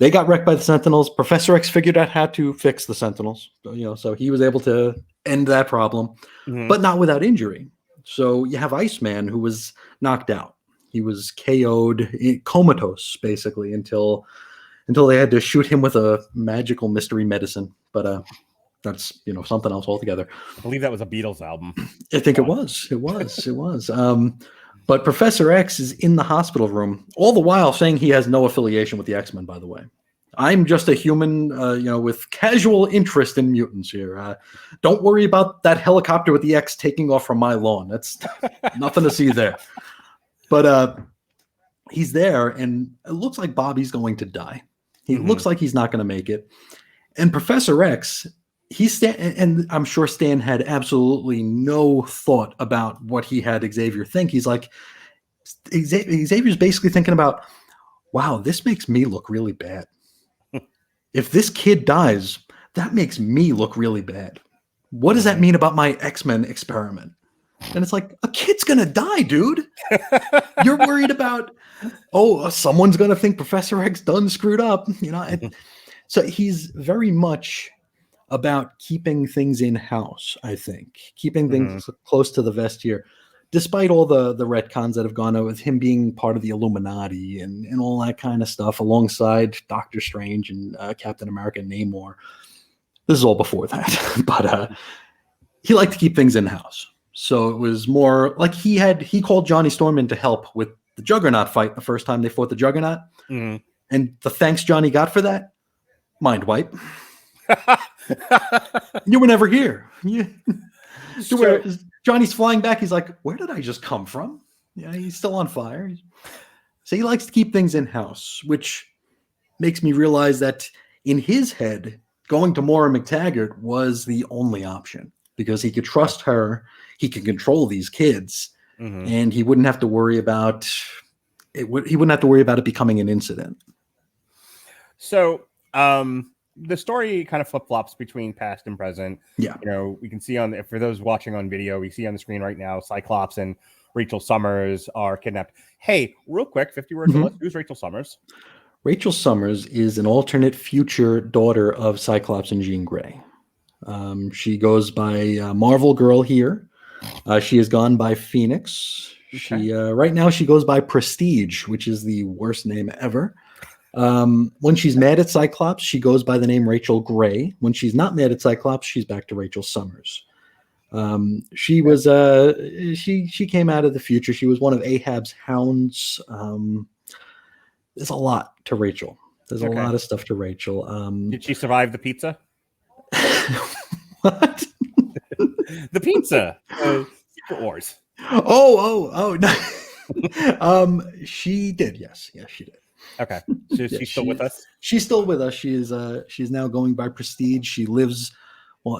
They got wrecked by the Sentinels. Professor X figured out how to fix the Sentinels. So he was able to end that problem, but not without injury. So you have Iceman, who was knocked out. He was KO'd, comatose, basically, until they had to shoot him with a magical mystery medicine. But that's something else altogether. I believe that was a Beatles album. I think it was. It was. But Professor X is in the hospital room, all the while saying he has no affiliation with the X-Men, by the way. I'm just a human, with casual interest in mutants here. Don't worry about that helicopter with the X taking off from my lawn. That's nothing to see there. But he's there, and it looks like Bobby's going to die. He looks like he's not going to make it. And Professor X, and I'm sure Stan had absolutely no thought about what he had Xavier think. He's like, Xavier's basically thinking about, wow, this makes me look really bad. If this kid dies, that makes me look really bad. What does that mean about my X-Men experiment? And it's like, a kid's going to die, dude. You're worried about, someone's going to think Professor X done screwed up. So he's very much about keeping things in-house, I think. Keeping things close to the vest here. Despite all the retcons that have gone on with him being part of the Illuminati and all that kind of stuff, alongside Doctor Strange and Captain America and Namor. This is all before that. But he liked to keep things in-house. So it was more like he called Johnny Storm in to help with the Juggernaut fight the first time they fought the Juggernaut. And the thanks Johnny got for that? Mind wipe. You were never here. Johnny's flying back. He's like, where did I just come from? He's still on fire. So he likes to keep things in-house, which makes me realize that in his head, going to Maura McTaggart was the only option because he could trust her. He could control these kids, and he wouldn't have to worry about it. He wouldn't have to worry about it becoming an incident. So, the story kind of flip-flops between past and present. Yeah. We can see for those watching on video, we see on the screen right now, Cyclops and Rachel Summers are kidnapped. Hey, real quick, 50 words or less. Who's Rachel Summers? Rachel Summers is an alternate future daughter of Cyclops and Jean Grey. She goes by Marvel Girl here. She has gone by Phoenix. Okay. Right now she goes by Prestige, which is the worst name ever. When she's mad at Cyclops, she goes by the name Rachel Gray. When she's not mad at Cyclops, she's back to Rachel Summers. She was she came out of the future. She was one of Ahab's hounds. There's a lot to Rachel. There's a lot of stuff to Rachel. Did she survive the pizza? What? The pizza. Secret Wars. Oh no. She did. Yes, she did. Okay. So she's still with us? She's still with us. She's now going by Prestige. She lives,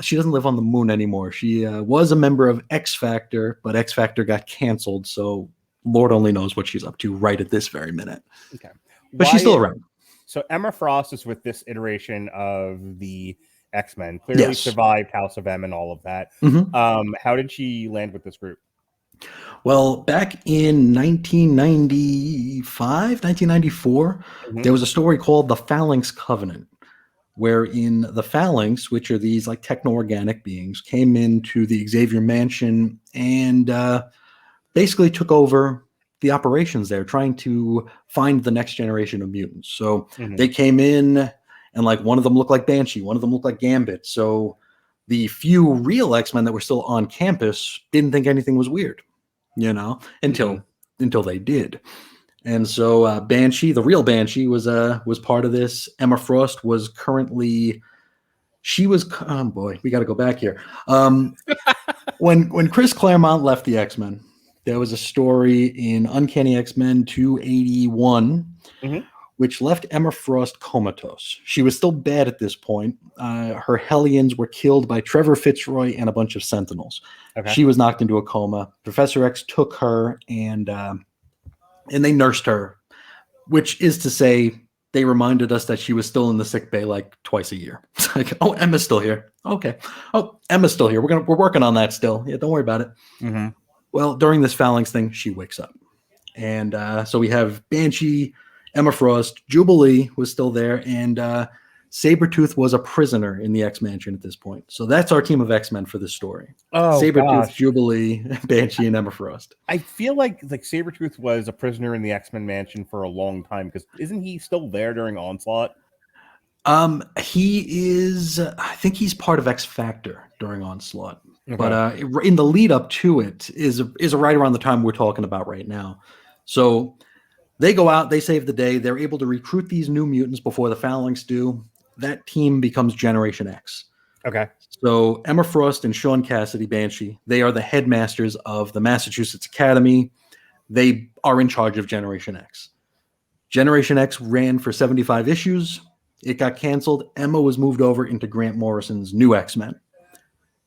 she doesn't live on the moon anymore. She was a member of X Factor, but X Factor got canceled. So Lord only knows what she's up to right at this very minute. Okay. But she's still around. So Emma Frost is with this iteration of the X-Men. Clearly survived House of M and all of that. How did she land with this group? Well, back in 1994, there was a story called the Phalanx Covenant, wherein the Phalanx, which are these like techno-organic beings, came into the Xavier Mansion and basically took over the operations there, trying to find the next generation of mutants. So they came in, and like one of them looked like Banshee, one of them looked like Gambit. So the few real X-Men that were still on campus didn't think anything was weird. Until they did. And so Banshee, the real Banshee, was part of this. Emma Frost was currently, we got to go back here. When Chris Claremont left the X-Men, there was a story in Uncanny X-Men 281, which left Emma Frost comatose. She was still bad at this point. Her Hellions were killed by Trevor Fitzroy and a bunch of Sentinels. Okay. She was knocked into a coma. Professor X took her and they nursed her, which is to say they reminded us that she was still in the sick bay like twice a year. It's like, oh, Emma's still here. Okay. Oh, Emma's still here. We're working on that still. Yeah, don't worry about it. Well, during this Phalanx thing, she wakes up. And so we have Banshee Emma Frost, Jubilee was still there, and Sabretooth was a prisoner in the X-Mansion at this point. So that's our team of X-Men for this story. Oh, Sabretooth, gosh. Jubilee, Banshee, and Emma Frost. I feel like Sabretooth was a prisoner in the X-Men mansion for a long time, because isn't he still there during Onslaught? He is, I think he's part of X Factor during Onslaught. Okay. But in the lead up to it is right around the time we're talking about right now. So they go out, they save the day. They're able to recruit these new mutants before the Phalanx do. That team becomes Generation X. Okay. So Emma Frost and Sean Cassidy, Banshee, they are the headmasters of the Massachusetts Academy. They are in charge of Generation X. Generation X ran for 75 issues. It got canceled. Emma was moved over into Grant Morrison's New X-Men.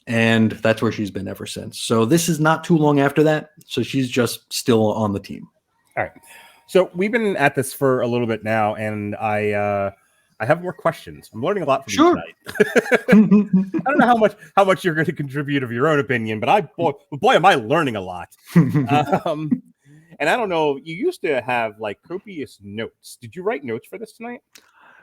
And that's where she's been ever since. So this is not too long after that. So she's just still on the team. All right. So we've been at this for a little bit now, and I have more questions. I'm learning a lot from you tonight. I don't know how much you're going to contribute of your own opinion, but boy, am I learning a lot. And I don't know, you used to have like copious notes. Did you write notes for this tonight?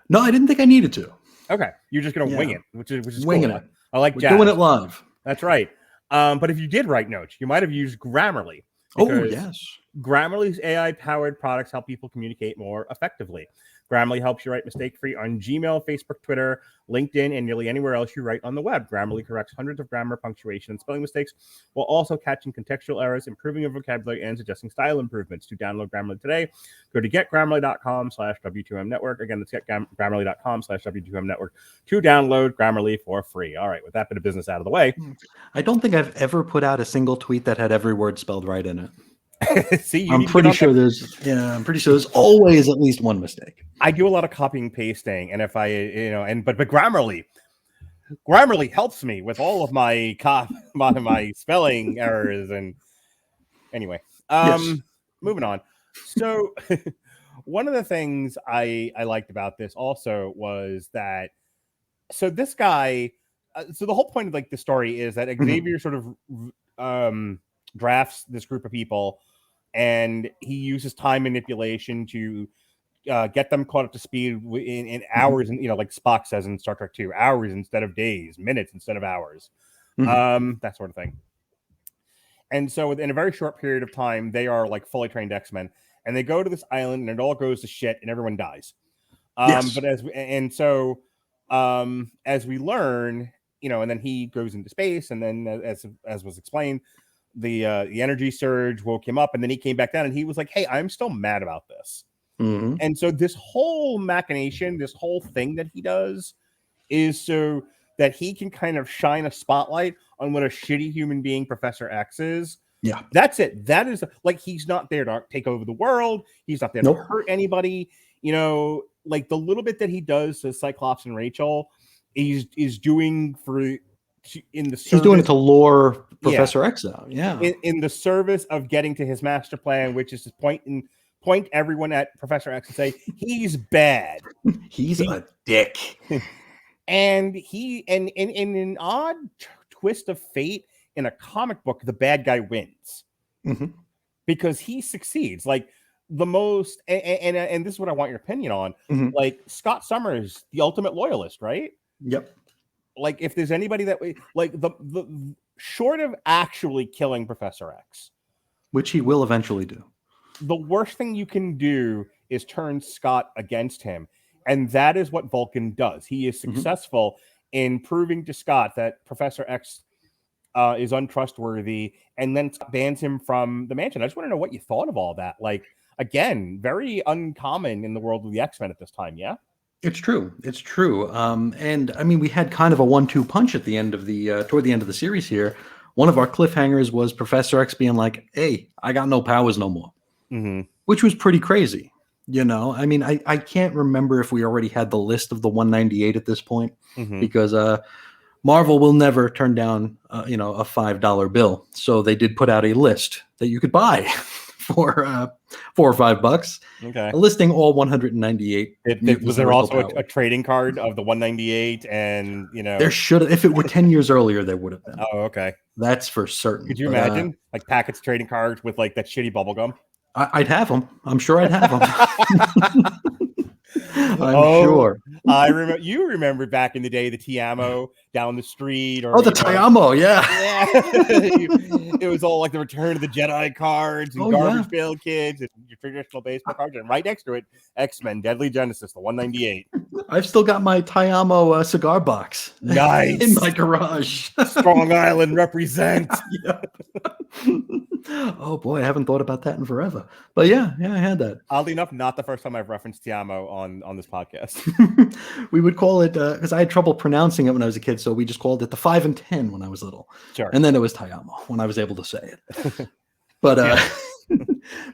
No, I didn't think I needed to. Okay, you're just gonna wing it, which is winging cool. it. I like We're jazz. doing it live. That's right. But if you did write notes, you might have used Grammarly. Oh, yes. Grammarly's AI-powered products help people communicate more effectively. Grammarly helps you write mistake-free on Gmail, Facebook, Twitter, LinkedIn, and nearly anywhere else you write on the web. Grammarly corrects hundreds of grammar, punctuation, and spelling mistakes, while also catching contextual errors, improving your vocabulary, and suggesting style improvements. To download Grammarly today, go to getgrammarly.com/W2M Network. Again, that's getgrammarly.com/W2M Network to download Grammarly for free. All right, with that bit of business out of the way. I don't think I've ever put out a single tweet that had every word spelled right in it. See, I'm pretty sure there's always at least one mistake. I do a lot of copying and pasting, and if I, but Grammarly helps me with all of my my spelling errors. And anyway, moving on. So one of the things I liked about this also was that, so this guy, so the whole point of like the story is that Xavier sort of drafts this group of people, and he uses time manipulation to get them caught up to speed in hours, and like Spock says in Star Trek 2, hours instead of days, minutes instead of hours, that sort of thing. And so within a very short period of time, they are like fully trained X-Men, and they go to this island, and it all goes to shit, and everyone dies. Yes. But as we learn, and then he goes into space, and then as was explained, the energy surge woke him up, and then he came back down, and he was like, hey, I'm still mad about this. And so this whole machination, this whole thing that he does is so that he can kind of shine a spotlight on what a shitty human being Professor X is. Yeah, that's it. That is like, he's not there to take over the world. He's not there to hurt anybody. Like the little bit that he does to Cyclops and Rachel, is doing he's doing it to lure Professor X out. Yeah, in the service of getting to his master plan, which is to point everyone at Professor X and say he's bad. He's a dick. And in an odd twist of fate, in a comic book, the bad guy wins because he succeeds. Like the most, and this is what I want your opinion on. Like Scott Summers, the ultimate loyalist, right? Yep. Like if there's anybody that like the short of actually killing Professor X, which he will eventually do, the worst thing you can do is turn Scott against him. And that is what Vulcan does. He is successful in proving to Scott that Professor X is untrustworthy, and then bans him from the mansion. I just want to know what you thought of all that. Like, again, very uncommon in the world of the X-Men at this time. Yeah, it's true. It's true. And I mean, we had kind of a 1-2 punch at the end of toward the end of the series here. One of our cliffhangers was Professor X being like, hey, I got no powers no more. Which was pretty crazy. I mean, I can't remember if we already had the list of the 198 at this point, because Marvel will never turn down, a $5 bill. So they did put out a list that you could buy for $4 or $5. Okay. Listing all 198. Was there also a trading card of the 198? And, there should have, if it were 10 years earlier, there would have been. Oh, okay. That's for certain. Could you imagine like Packet's trading cards with like that shitty bubble gum? I'd have them. I'm sure I'd have them. I'm sure. I remember. You remember back in the day the Tiamo down the street, or Oh, the Tiamo, yeah. yeah. It was all like the Return of the Jedi cards and Garbage Pail Kids and your traditional baseball cards, and right next to it, X-Men Deadly Genesis, the 198. I've still got my Tiamo cigar box. Nice. In my garage. Strong Island represent. Oh boy, I haven't thought about that in forever. But yeah, I had that. Oddly enough, not the first time I've referenced Tiamo on this podcast. We would call it because I had trouble pronouncing it when I was a kid, so we just called it the 5 and 10 when I was little. Sure. And then it was Tiamo when I was able to say it. But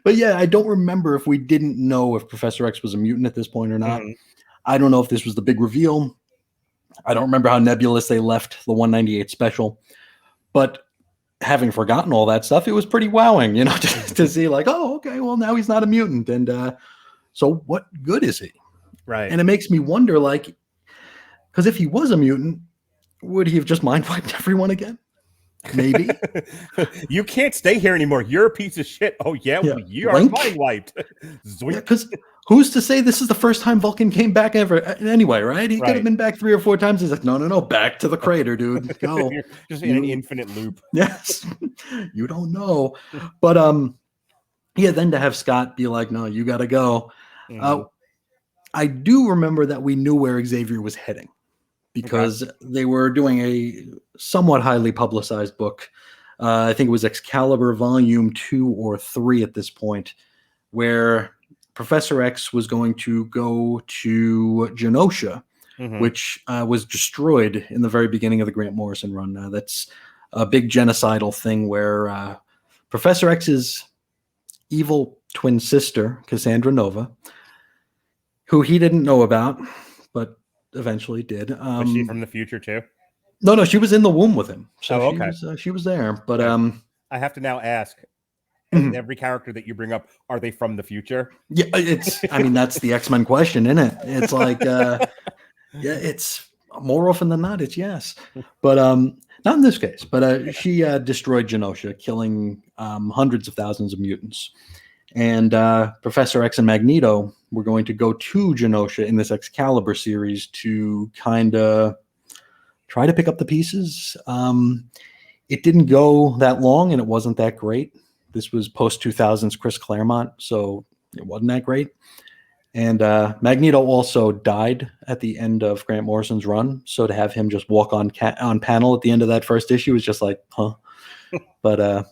but yeah, I don't remember if we didn't know if Professor X was a mutant at this point or not. Mm-hmm. I don't know if this was the big reveal. I don't remember how nebulous they left the 198 special. But having forgotten all that stuff, it was pretty wowing, you know, to see like, oh, okay, well, now he's not a mutant. And so what good is he? Right. And it makes me wonder, like, because if he was a mutant, would he have just mind wiped everyone again? Maybe. You can't stay here anymore. You're a piece of shit. Oh, yeah. Well, you are mind wiped. Because who's to say this is the first time Vulcan came back ever? Anyway, right? He could have been back 3 or 4 times. He's like, no, back to the crater, dude. Go. You're just in an infinite loop. Yes. You don't know. But yeah, then to have Scott be like, no, you got to go. Mm-hmm. I do remember that we knew where Xavier was heading, because they were doing a somewhat highly publicized book. I think it was Excalibur Volume 2 or 3 at this point, where Professor X was going to go to Genosha, which was destroyed in the very beginning of the Grant Morrison run. That's a big genocidal thing where Professor X's evil twin sister, Cassandra Nova, who he didn't know about, but eventually did. Was she from the future too? No, she was in the womb with him. So she was there. But I have to now ask, every character that you bring up, are they from the future? Yeah, that's the X-Men question, isn't it? It's like, it's more often than not, it's yes. But not in this case. But she destroyed Genosha, killing hundreds of thousands of mutants. And Professor X and Magneto were going to go to Genosha in this Excalibur series to kind of try to pick up the pieces. It didn't go that long, and it wasn't that great. This was post-2000s Chris Claremont, so it wasn't that great. And Magneto also died at the end of Grant Morrison's run, so to have him just walk on panel at the end of that first issue was just like, huh. But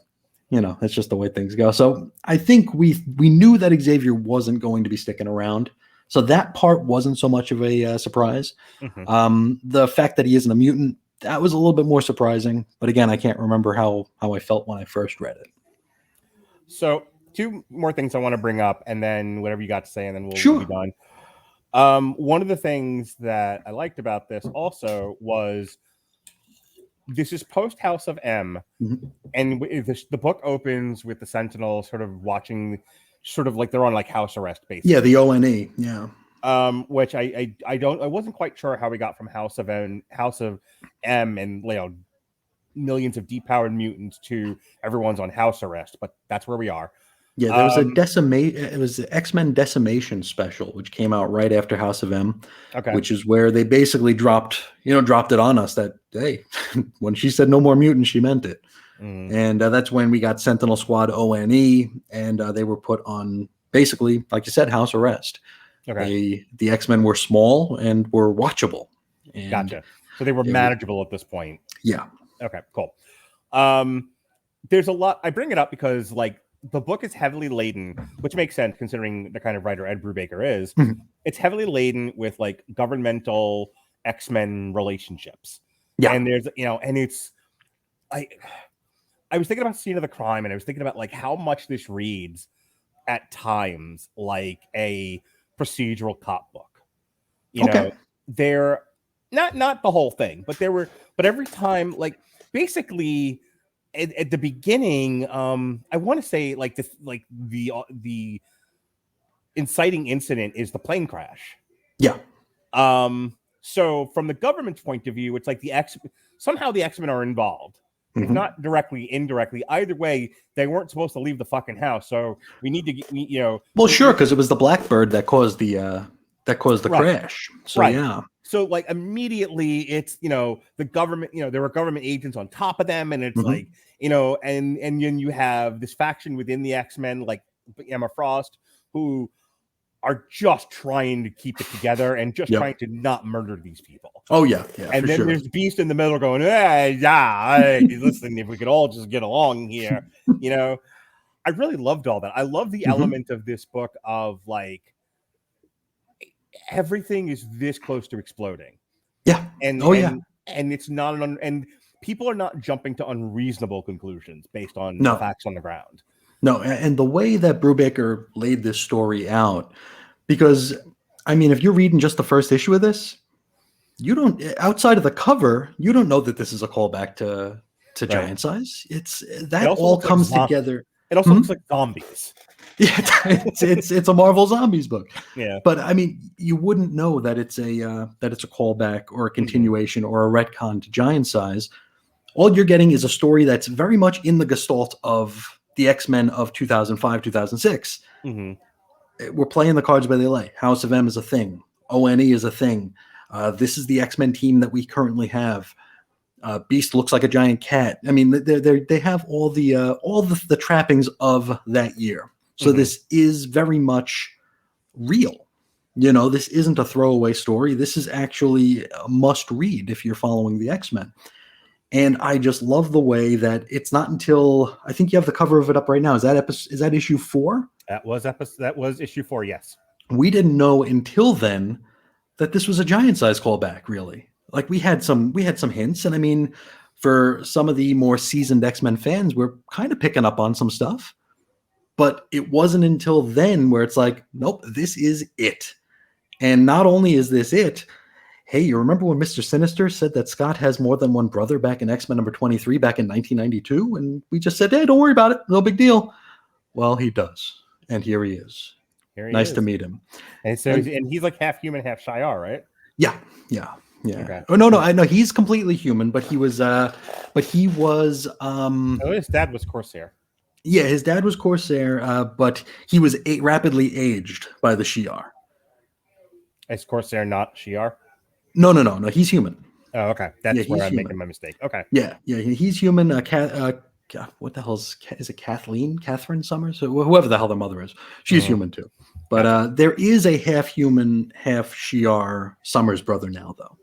that's just the way things go. So I think we knew that Xavier wasn't going to be sticking around. So that part wasn't so much of a surprise. The fact that he isn't a mutant, that was a little bit more surprising. But again, I can't remember how I felt when I first read it. So 2 more things I want to bring up, and then whatever you got to say, and then we'll be done. One of the things that I liked about this also was this is post House of M, and the book opens with the Sentinel sort of watching, sort of like they're on like house arrest, basically. Yeah, the ONE. Yeah. Which I wasn't quite sure how we got from House of M, and millions of depowered mutants to everyone's on house arrest, but that's where we are. Yeah, there was it was the X-Men Decimation special, which came out right after House of M, which is where they basically dropped it on us that, hey, when she said no more mutants, she meant it. And that's when we got Sentinel Squad ONE, and they were put on basically, like you said, house arrest. The X-Men were small and were watchable. And gotcha. So they were manageable at this point. Yeah. Okay, cool. There's a lot. I bring it up because like the book is heavily laden, which makes sense considering the kind of writer Ed Brubaker is. It's heavily laden with like governmental X-Men relationships. Yeah. And there's, and it's, I was thinking about Scene of the Crime, and I was thinking about like how much this reads at times like a procedural cop book. They're not the whole thing, but every time, like basically at the beginning, I want to say like this, like the inciting incident is the plane crash. Yeah. So from the government's point of view, it's like somehow the X-Men are involved. if not directly, indirectly. Either way, they weren't supposed to leave the fucking house. So we need to get, Well, sure, because it was the Blackbird that caused the crash. So yeah. So like immediately it's, the government, there were government agents on top of them. And it's like, and then you have this faction within the X-Men, like Emma Frost, who are just trying to keep it together and just trying to not murder these people. Oh yeah. And then there's Beast in the middle going, listen, if we could all just get along here, I really loved all that. I love the element of this book of like, everything is this close to exploding. Yeah. And it's not and people are not jumping to unreasonable conclusions based on the facts on the ground. No, and the way that Brubaker laid this story out, because I mean, if you're reading just the first issue of this, you don't, outside of the cover, you don't know that this is a callback to Giant Size. It all comes together. It also looks like zombies. Yeah, it's a Marvel Zombies book. Yeah, but I mean, you wouldn't know that it's a callback or a continuation or a retcon to Giant Size. All you're getting is a story that's very much in the gestalt of the X-Men of 2005, 2006. We're playing the cards where they lay. House of M is a thing. ONE is a thing. This is the X-Men team that we currently have. Beast looks like a giant cat. I mean, they have all the trappings of that year. So this is very much real. This isn't a throwaway story. This is actually a must read if you're following the X-Men. And I just love the way that it's not until, I think you have the cover of it up right now. Is that issue 4? That was issue 4. Yes. We didn't know until then that this was a Giant Size callback, really. Like we had some hints. And I mean, for some of the more seasoned X-Men fans, we're kind of picking up on some stuff. But it wasn't until then where it's like, nope, this is it. And not only is this it, hey, you remember when Mr. Sinister said that Scott has more than one brother back in X-Men number 23 back in 1992? And we just said, hey, don't worry about it. No big deal. Well, he does. And here he is. Nice to meet him. And so he's like half human, half Shi'ar, right? Yeah. Okay. Oh, no, I know he's completely human, but he was his dad was Corsair. Yeah, his dad was Corsair, but he was rapidly aged by the Shi'ar. Is Corsair not Shi'ar? No. He's human. Oh, okay. That's where I'm making my mistake. Okay. Yeah. He's human. What the hell is it? Catherine Summers? Whoever the hell their mother is. She's human too. But there is a half human, half Shi'ar Summers brother now, though.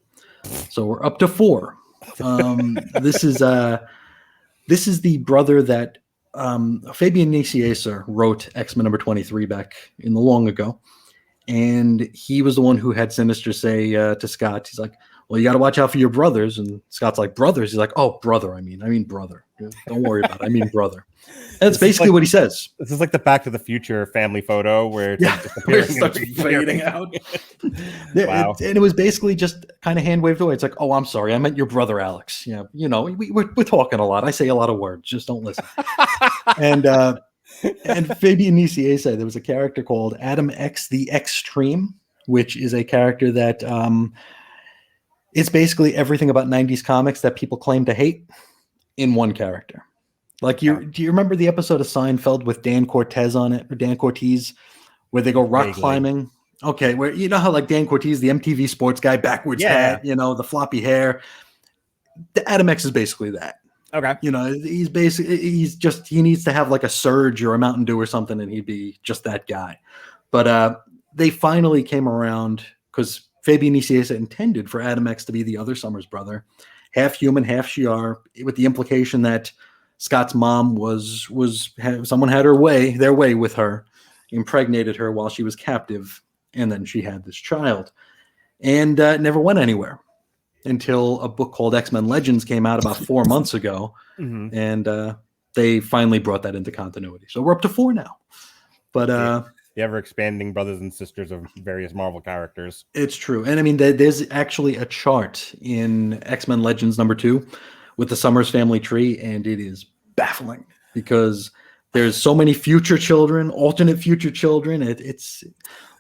So we're up to 4. This is the brother that Fabian Nicieza wrote X-Men number 23 back in the long ago. And he was the one who had Sinister say to Scott, he's like, well, you got to watch out for your brothers. And Scott's like, brothers? He's like, oh, brother. I mean brother. Don't worry about it. I mean brother. And that's basically what he says. This is like the Back to the Future family photo where it's where it starts fading out. Wow. And it was basically just kind of hand waved away. It's like, oh, I'm sorry. I meant your brother, Alex. Yeah, we're talking a lot. I say a lot of words. Just don't listen. And Fabian Nicieza, there was a character called Adam X the Extreme, which is a character that it's basically everything about 90s comics that people claim to hate in one character. Like, do you remember the episode of Seinfeld with Dan Cortese on it, or Dan Cortese, where they go rock climbing? Okay, where you know how like Dan Cortese, the MTV sports guy, backwards hat, the floppy hair. The Adam X is basically that. Okay. He needs to have like a Surge or a Mountain Dew or something, and he'd be just that guy. But they finally came around because Fabian Nicieza intended for Adam X to be the other Summers brother, half human, half Shi'ar, with the implication that Scott's mom someone had their way with her, impregnated her while she was captive, and then she had this child, and never went anywhere until a book called X-Men Legends came out about 4 months ago, and they finally brought that into continuity. So we're up to 4 now. But the ever-expanding brothers and sisters of various Marvel characters. It's true. And I mean, there's actually a chart in X-Men Legends number 2 with the Summers family tree, and it is baffling because there's so many future children, alternate future children. It's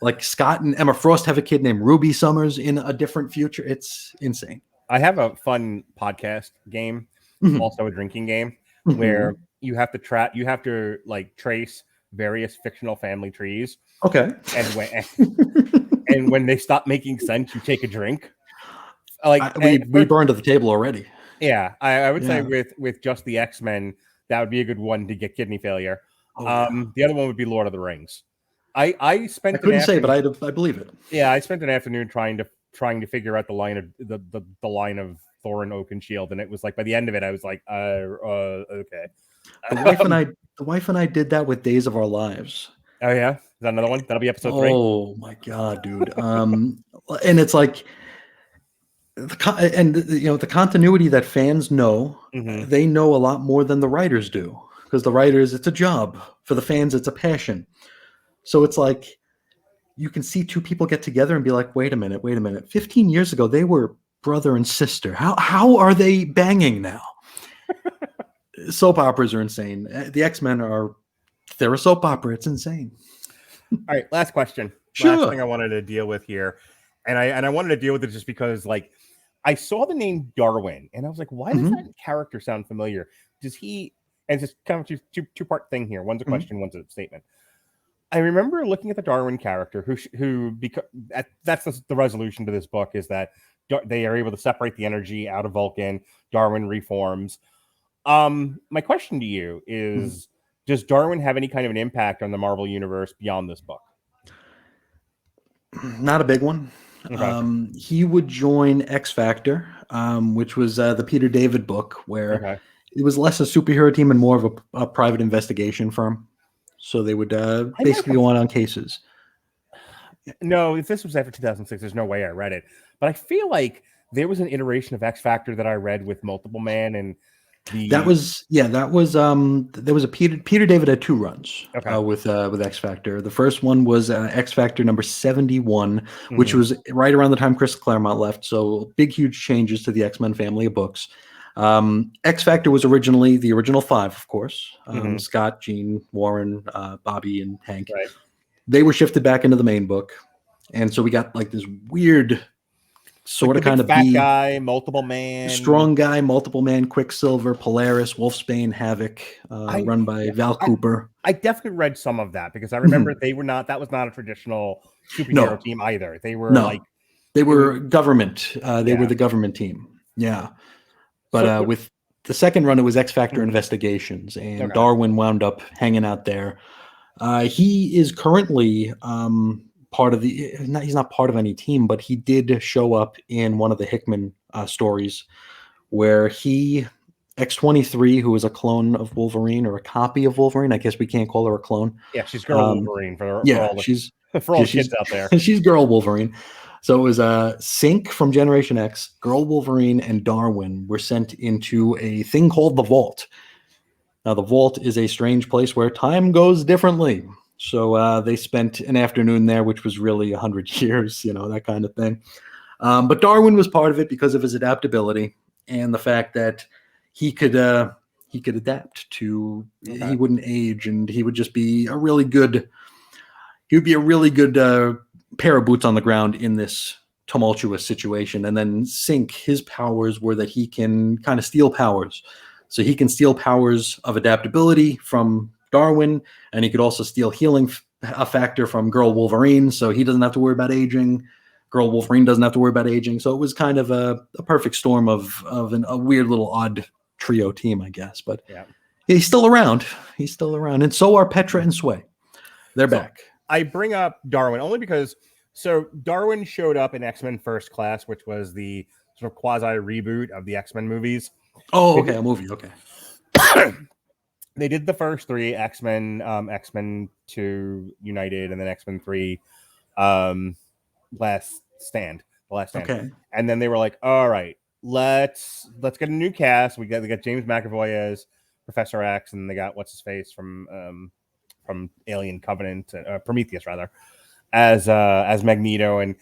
like Scott and Emma Frost have a kid named Ruby Summers in a different future. It's insane. I have a fun podcast game also a drinking game Mhm. where you have to like trace various fictional family trees, Okay. and when they stop making sense, you take a drink. Like we burned to the table already. Yeah, I would say Yeah. with just the X-Men, that would be a good one to get kidney failure. Oh, yeah. The other one would be Lord of the Rings. I spent I couldn't say, but I believe it. yeah, I spent an afternoon trying to figure out the line of the line of Thor and Oakenshield, and it was like by the end of it, I was like, okay. The wife and I did that with Days of Our Lives. Oh yeah, is that another one? That'll be episode 3. Oh my god, dude. And it's like the continuity that fans know, they know a lot more than the writers do, because the writers, it's a job. For the fans, it's a passion. So it's like you can see two people get together and be like, wait a minute. 15 years ago, they were brother and sister. How are they banging now? Soap operas are insane. The X-Men they're a soap opera. It's insane. All right, last question. Sure. Last thing I wanted to deal with here, and I wanted to deal with it just because, like, I saw the name Darwin, and I was like, why does that character sound familiar? Does he? And it's just kind of two-part thing here. One's a question, one's a statement. I remember looking at the Darwin character, that's the resolution to this book, is that they are able to separate the energy out of Vulcan. Darwin reforms. My question to you is, does Darwin have any kind of an impact on the Marvel Universe beyond this book? Not a big one. Okay. He would join X Factor, which was the Peter David book, where it was less a superhero team and more of a private investigation firm. So they would basically go on cases. No, if this was after 2006, there's no way I read it. But I feel like there was an iteration of X Factor that I read with Multiple Man, and there was a Peter David had 2 runs with X Factor. The first one was X Factor number 71, which was right around the time Chris Claremont left. So big, huge changes to the X-Men family of books. X Factor was originally the original 5, of course. Scott, Jean, Warren, Bobby, and Hank. Right. They were shifted back into the main book, and so we got like this weird sort of kind of fat guy, Multiple Man, strong guy, Multiple Man, Quicksilver, Polaris, Wolfsbane, Havoc, run by Val Cooper. I definitely read some of that because I remember that was not a traditional superhero team either. They were they were government. They were the government team. Yeah. But with the second run, it was X Factor Investigations, and Darwin wound up hanging out there. He is currently part of he's not part of any team, but he did show up in one of the Hickman stories where X-23, who is a clone of Wolverine or a copy of Wolverine. I guess we can't call her a clone. Yeah, she's girl Wolverine for all the kids out there. She's girl Wolverine. So it was Sync from Generation X, girl Wolverine, and Darwin were sent into a thing called the Vault. Now, the Vault is a strange place where time goes differently. So they spent an afternoon there, which was really 100 years, that kind of thing. But Darwin was part of it because of his adaptability and the fact that he could adapt to. He wouldn't age, and he would just be a really good. He would be a really good pair of boots on the ground in this tumultuous situation. And then Sync, his powers were that he can kind of steal powers. So he can steal powers of adaptability from Darwin, and he could also steal healing a factor from girl Wolverine, so he doesn't have to worry about aging. Girl Wolverine doesn't have to worry about aging. So it was kind of a perfect storm of a weird little odd trio team, I guess. But he's still around. And so are Petra and Sway. They're back. I bring up Darwin only because Darwin showed up in X-Men First Class, which was the sort of quasi reboot of the X-Men movies. Oh, okay, a movie. Okay. They did the first 3 X-Men, X-Men 2 United, and then X-Men 3 Last Stand. Okay. And then they were like, all right, let's get a new cast. They got James McAvoy as Professor X, and they got what's his face from Alien Covenant, Prometheus rather, as Magneto, and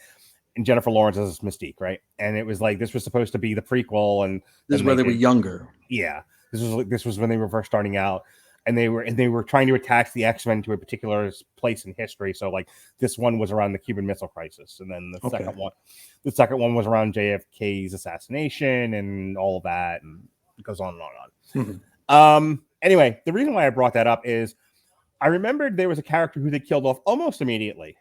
Jennifer Lawrence as Mystique, right? And it was like this was supposed to be the prequel, and this is where they were younger. Yeah. This was when they were first starting out, and they were trying to attach the X-Men to a particular place in history. So like this one was around the Cuban Missile Crisis, and then the second one was around JFK's assassination and all of that. And It goes on and on and on. Anyway, the reason why I brought that up is I remembered there was a character who they killed off almost immediately.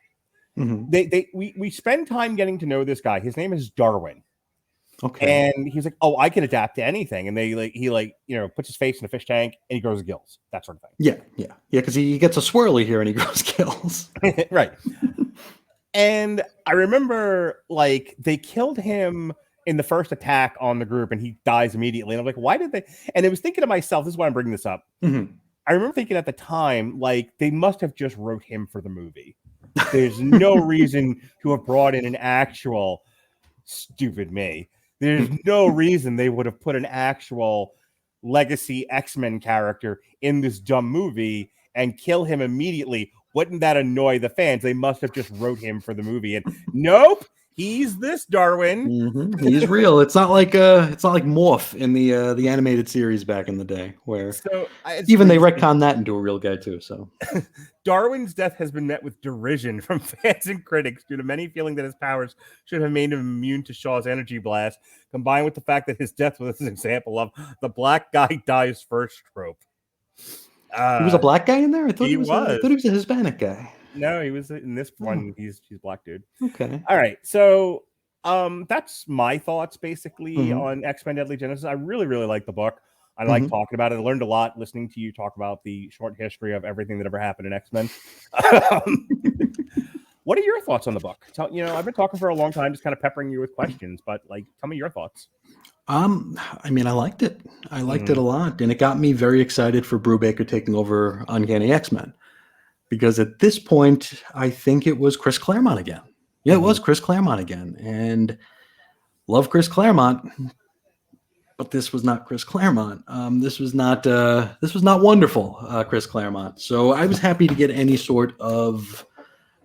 We spend time getting to know this guy. His name is Darwin. Okay. And he's like, "Oh, I can adapt to anything." And he puts his face in a fish tank and he grows gills, that sort of thing. Yeah. Because he gets a swirly here and he grows gills. Right. And I remember they killed him in the first attack on the group and he dies immediately. And I'm like, why did they? And I was thinking to myself, this is why I'm bringing this up. I remember thinking at the time, they must have just wrote him for the movie. There's no reason to have brought in an actual stupid me. There's no reason they would have put an actual legacy X-Men character in this dumb movie and kill him immediately. Wouldn't that annoy the fans? They must have just wrote him for the movie. And nope, he's this Darwin. He's real. It's not like Morph in the animated series back in the day, where they retcon that into a real guy too. So Darwin's death has been met with derision from fans and critics due to many feeling that his powers should have made him immune to Shaw's energy blast, combined with the fact that his death was an example of the black guy dies first trope. He was a black guy in there? I thought he was. I thought he was a Hispanic guy. No, he was in this one. He's black dude. Okay. All right. So that's my thoughts basically on X-Men Deadly Genesis. I really, really like the book. I like talking about it. I learned a lot listening to you talk about the short history of everything that ever happened in X-Men. What are your thoughts on the book? I've been talking for a long time, just kind of peppering you with questions, but tell me your thoughts. I liked it. I liked it a lot, and it got me very excited for Brubaker taking over Uncanny X-Men, because at this point, I think it was Chris Claremont again. Yeah, it was Chris Claremont again, and love Chris Claremont, but this was not Chris Claremont. This was not wonderful, Chris Claremont. So I was happy to get any sort of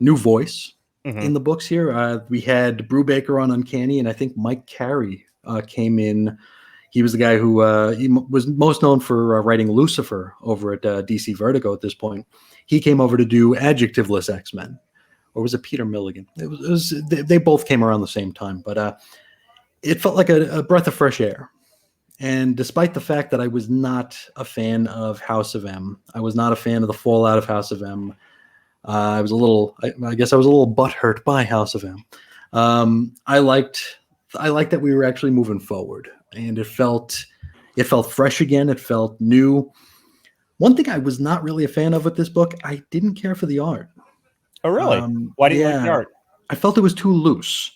new voice in the books here. We had Brubaker on Uncanny, and I think Mike Carey came in. He was the guy who he was most known for writing Lucifer over at DC Vertigo at this point. He came over to do Adjectiveless X-Men. Or was it Peter Milligan? They both came around the same time, but it felt like a breath of fresh air. And despite the fact that I was not a fan of House of M, I was not a fan of the fallout of House of M. I guess I was a little butthurt by House of M. I liked that we were actually moving forward, and it felt fresh again. It felt new. One thing I was not really a fan of with this book, I didn't care for the art. Oh, really? Why didn't you like the art? I felt it was too loose.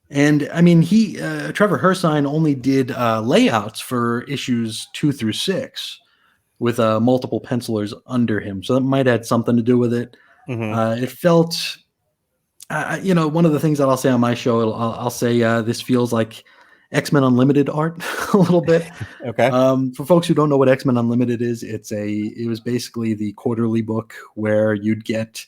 And I mean, Trevor Hairsine only did layouts for issues 2 through 6 with multiple pencilers under him. So that might have had something to do with it. It felt, one of the things that I'll say on my show, I'll say this feels like X-Men Unlimited art a little bit. Okay. For folks who don't know what X-Men Unlimited is, it was basically the quarterly book where you'd get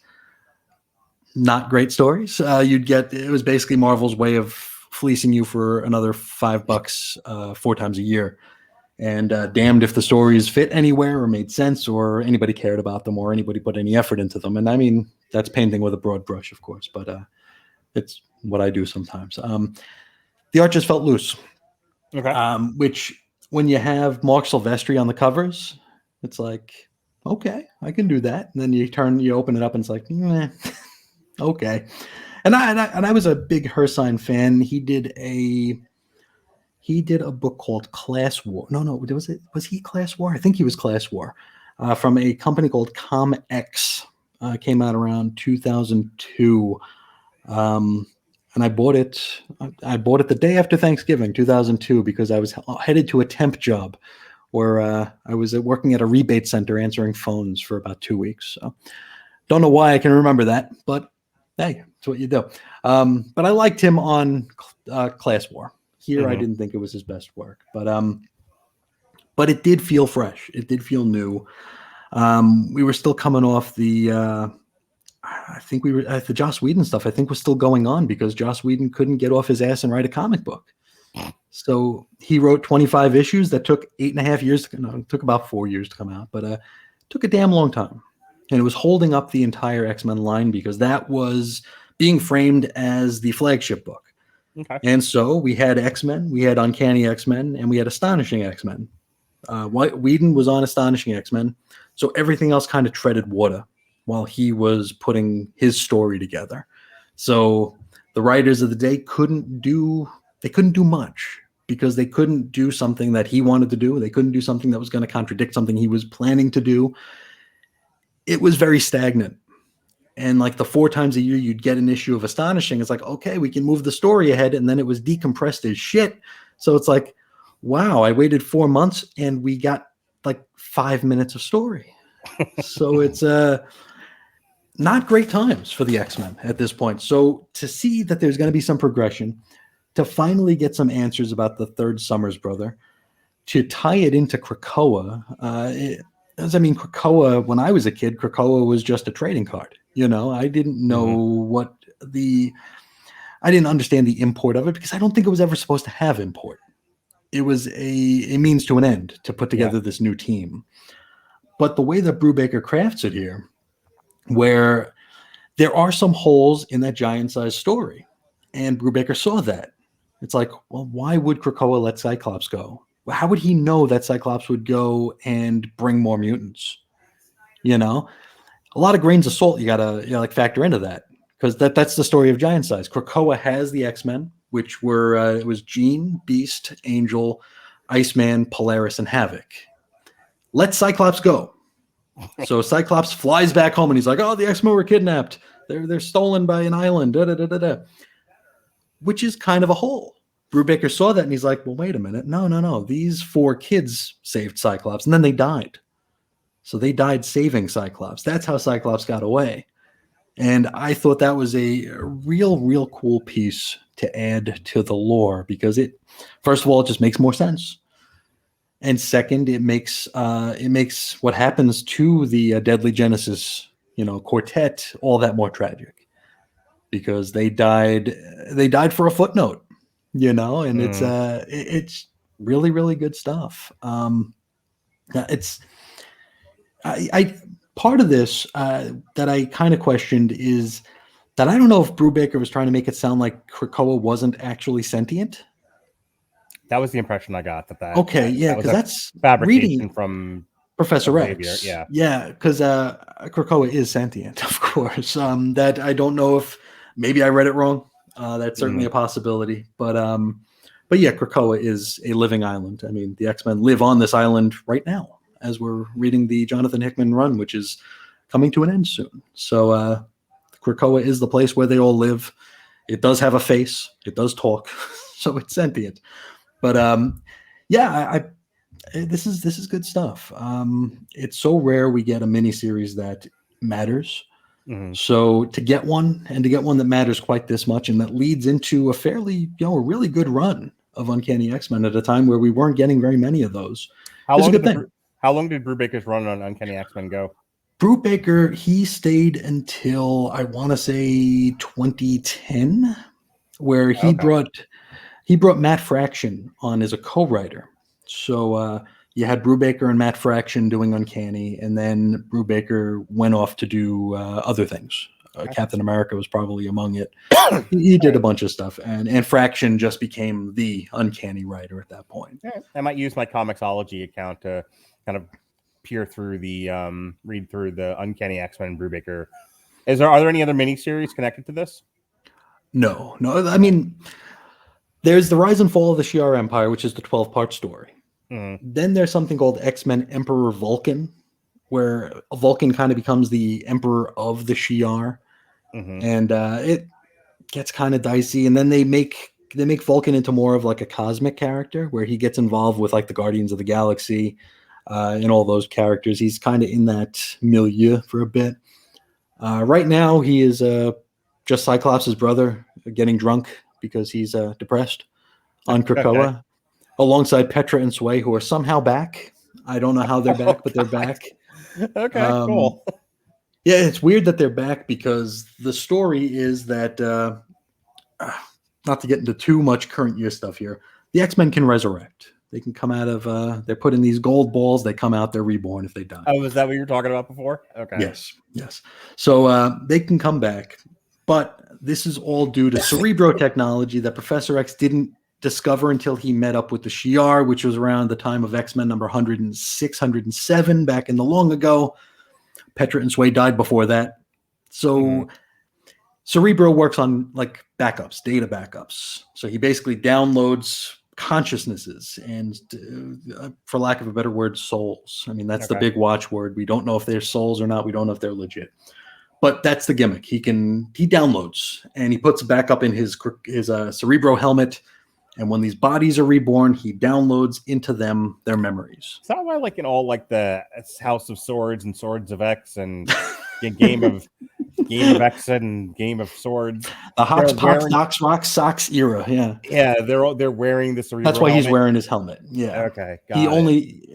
not great stories. It was basically Marvel's way of fleecing you for another $5 4 times a year. And damned if the stories fit anywhere or made sense or anybody cared about them or anybody put any effort into them. And I mean, that's painting with a broad brush, of course, but it's what I do sometimes. The art just felt loose. Okay. Which when you have Marc Silvestri on the covers, it's like, okay, I can do that. And then you open it up and it's like, meh. Okay. And I was a big Hairsine fan. He did a book called Class War. No, was he Class War? I think he was Class War, from a company called ComX. Came out around 2002. And I bought it the day after Thanksgiving, 2002, because I was headed to a temp job where I was working at a rebate center answering phones for about 2 weeks. So don't know why I can remember that, but hey, it's what you do. But I liked him on Class War. Here, I didn't think it was his best work, but it did feel fresh. It did feel new. We were still coming off the Joss Whedon stuff. I think was still going on because Joss Whedon couldn't get off his ass and write a comic book. So he wrote 25 issues that took 8.5 years. It took about 4 years to come out, but it took a damn long time. And it was holding up the entire X-Men line because that was being framed as the flagship book. Okay. And so we had X-Men, we had Uncanny X-Men, and we had Astonishing X-Men. Whedon was on Astonishing X-Men, so everything else kind of treaded water while he was putting his story together. So the writers of the day couldn't do much because they couldn't do something that he wanted to do. They couldn't do something that was going to contradict something he was planning to do. It was very stagnant. And like the 4 times a year you'd get an issue of Astonishing, it's like, okay, we can move the story ahead. And then it was decompressed as shit. So it's like, wow, I waited 4 months and we got like 5 minutes of story. So it's not great times for the X-Men at this point. So to see that there's going to be some progression, to finally get some answers about the third Summers brother, to tie it into Krakoa. Krakoa, when I was a kid, Krakoa was just a trading card. You know, I didn't know I didn't understand the import of it because I don't think it was ever supposed to have import. It was a means to an end to put together this new team. But the way that Brubaker crafts it here, where there are some holes in that giant-sized story, and Brubaker saw that. It's like, well, why would Krakoa let Cyclops go? Well, how would he know that Cyclops would go and bring more mutants? You know, a lot of grains of salt you gotta factor into that because that's the story of Giant Size. Krakoa has the X-Men, which were it was Jean, Beast, Angel, Iceman, Polaris, and Havoc. Let Cyclops go. So Cyclops flies back home and he's like, "Oh, the X-Men were kidnapped. They're stolen by an island." Da, da, da, da, da. Which is kind of a hole. Brubaker saw that and he's like, well, wait a minute. No. These 4 kids saved Cyclops and then they died. So they died saving Cyclops. That's how Cyclops got away. And I thought that was a real cool piece to add to the lore because it, first of all, it just makes more sense. And second, it makes what happens to the Deadly Genesis, quartet all that more tragic because they died for a footnote. And it's really good stuff. It's I part of this that I kind of questioned is that I don't know if Brubaker was trying to make it sound like Krakoa wasn't actually sentient. That was the impression I got. Okay, yeah, because that's fabrication from Professor Xavier, X. Yeah, because Krakoa is sentient, of course. That I don't know if maybe I read it wrong. That's certainly a possibility, but yeah, Krakoa is a living island. I mean, the X-Men live on this island right now as we're reading the Jonathan Hickman run, which is coming to an end soon. So Krakoa is the place where they all live. It does have a face. It does talk, so it's sentient. But this is good stuff. It's so rare we get a miniseries that matters. So to get one that matters quite this much and that leads into a fairly, a really good run of Uncanny X-Men at a time where we weren't getting very many of those. How long did Brubaker's run on Uncanny X-Men go? Brubaker, he stayed until I want to say 2010, where he brought Matt Fraction on as a co-writer. So you had Brubaker and Matt Fraction doing Uncanny, and then Brubaker went off to do other things. Captain America was probably among it. He did a bunch of stuff, and Fraction just became the Uncanny writer at that point. I might use my Comixology account to kind of peer through read through the Uncanny X-Men and Brubaker. Are there any other miniseries connected to this? No. I mean, there's the Rise and Fall of the Shi'ar Empire, which is the 12-part story. Then there's something called X-Men Emperor Vulcan, where Vulcan kind of becomes the emperor of the Shi'ar, and it gets kind of dicey. And then they make Vulcan into more of like a cosmic character, where he gets involved with like the Guardians of the Galaxy and all those characters. He's kind of in that milieu for a bit. Right now, he is just Cyclops' brother getting drunk because he's depressed on Krakoa. Alongside Petra and Sway, who are somehow back. I don't know how they're back, but they're back. Okay, cool. Yeah, it's weird that they're back because the story is that, not to get into too much current year stuff here, the X-Men can resurrect. They can come out of, they're put in these gold balls, they come out, they're reborn if they die. Oh, was that what you were talking about before? Okay. Yes. So they can come back. But this is all due to Cerebro technology that Professor X didn't discover until he met up with the Shi'ar, which was around the time of X-Men number 106, 107, back in the long ago. Petra and Sway died before that. So Cerebro works on like backups, data backups. So he basically downloads consciousnesses and, for lack of a better word, souls. I mean, that's the big watchword. We don't know if they're souls or not. We don't know if they're legit. But that's the gimmick. He downloads and he puts back up in his Cerebro helmet. And when these bodies are reborn, he downloads into them their memories. Is that why, like in all like the House of Swords and Swords of X and Game of X and Game of Swords, the Hox Pox Docs Rock Socks era, yeah, they're wearing the Cerebro. That's why helmet. He's wearing his helmet. Yeah, okay.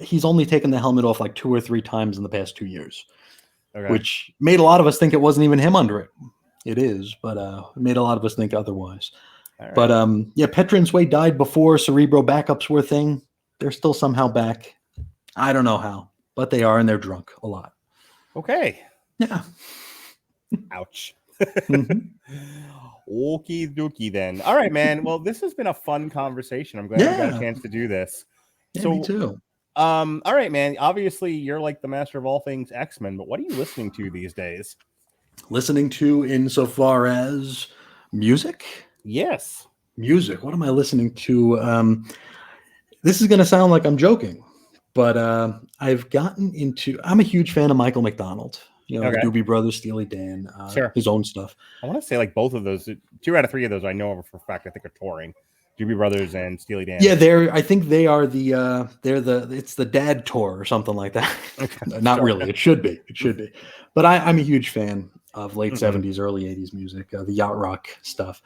He's only taken the helmet off like 2 or 3 times in the past 2 years, which made a lot of us think it wasn't even him under it. It is, but it made a lot of us think otherwise. Right. But Petra and Sway died before Cerebro backups were a thing. They're still somehow back. I don't know how, but they are, and they're drunk a lot. Okay. Yeah. Ouch. Okie dokie then. All right, man. Well, this has been a fun conversation. I'm glad we got a chance to do this. Yeah, me too. All right, man. Obviously, you're like the master of all things X-Men, but what are you listening to these days? Listening to insofar as music? Yes. Music. What am I listening to? This is going to sound like I'm joking, but I've gotten into. I'm a huge fan of Michael McDonald. You know, the Doobie Brothers, Steely Dan, his own stuff. I want to say like both of those. 2 out of 3 of those I know of for a fact. I think are touring. Doobie Brothers and Steely Dan. Yeah, I think they are it's the dad tour or something like that. Not really. It should be. But I'm a huge fan of late 70s, early 80s music, the yacht rock stuff.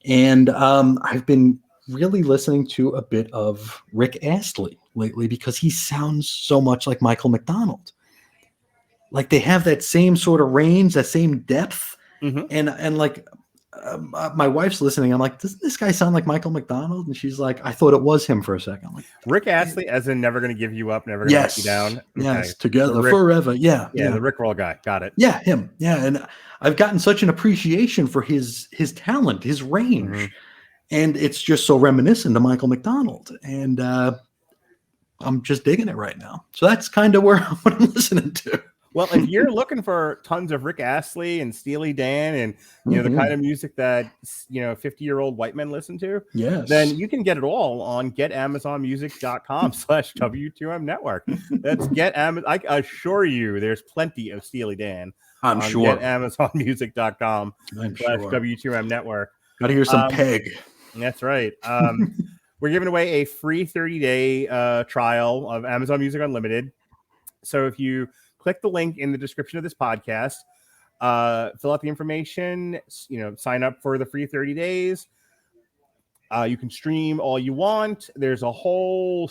And I've been really listening to a bit of Rick Astley lately because he sounds so much like Michael McDonald. Like they have that same sort of range, that same depth. And like my wife's listening. I'm like, doesn't this guy sound like Michael McDonald? And she's like, I thought it was him for a second. I'm like, Rick Astley, as in Never Gonna Give You Up, Never Gonna Let You Down. Yes, together forever. Yeah, the Rickroll guy. Got it. Yeah, him. Yeah, and I've gotten such an appreciation for his talent, his range, and it's just so reminiscent of Michael McDonald. And I'm just digging it right now. So that's kind of what I'm listening to. Well, if you're looking for tons of Rick Astley and Steely Dan and the kind of music that 50-year-old white men listen to, then you can get it all on getamazonmusic.com/W2M network. That's I assure you there's plenty of Steely Dan. I'm sure. getamazonmusic.com/W2M network. Got to hear some Peg. That's right. We're giving away a free 30-day trial of Amazon Music Unlimited. So if you click the link in the description of this podcast, fill out the information, sign up for the free 30 days. You can stream all you want. There's a whole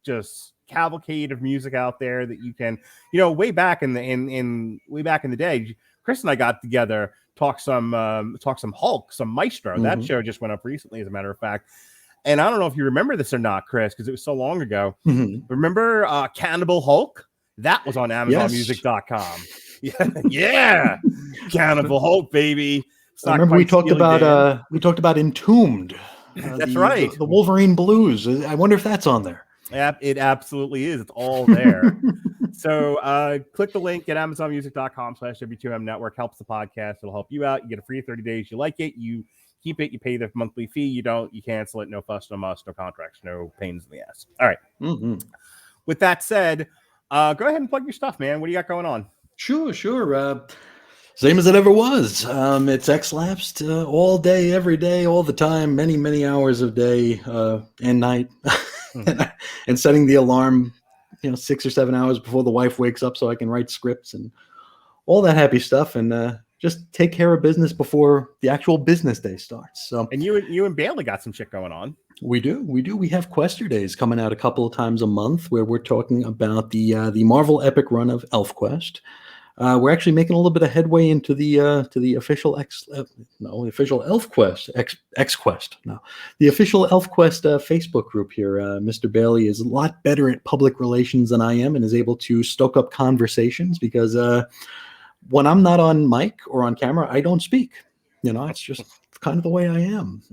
just cavalcade of music out there that you can, way back in the day, Chris and I got together, talk some Hulk, some Maestro. That show just went up recently, as a matter of fact. And I don't know if you remember this or not, Chris, because it was so long ago. Remember Cannibal Hulk? That was on AmazonMusic.com. Yeah. Cannibal Hulk, baby. I remember we talked about Entombed. That's right. The Wolverine Blues. I wonder if that's on there. Yeah, it absolutely is. It's all there. So click the link at AmazonMusic.com/W2M network. Helps the podcast. It'll help you out. You get a free 30 days. You like it, you keep it. You pay the monthly fee. You don't, you cancel it. No fuss, no muss, no contracts, no pains in the ass. All right. With that said, go ahead and plug your stuff, man. What do you got going on? Sure. Same as it ever was. It's X-Lapsed all day, every day, all the time, many hours of day and night, and setting the alarm, 6 or 7 hours before the wife wakes up so I can write scripts and all that happy stuff, and just take care of business before the actual business day starts. So, and you and Bailey got some shit going on. We do. We have Quester Days coming out a couple of times a month where we're talking about the Marvel epic run of ElfQuest. We're actually making a little bit of headway into the official official ElfQuest XQuest. No, the official ElfQuest Facebook group here. Mr. Bailey is a lot better at public relations than I am, and is able to stoke up conversations because when I'm not on mic or on camera, I don't speak. It's just kind of the way I am.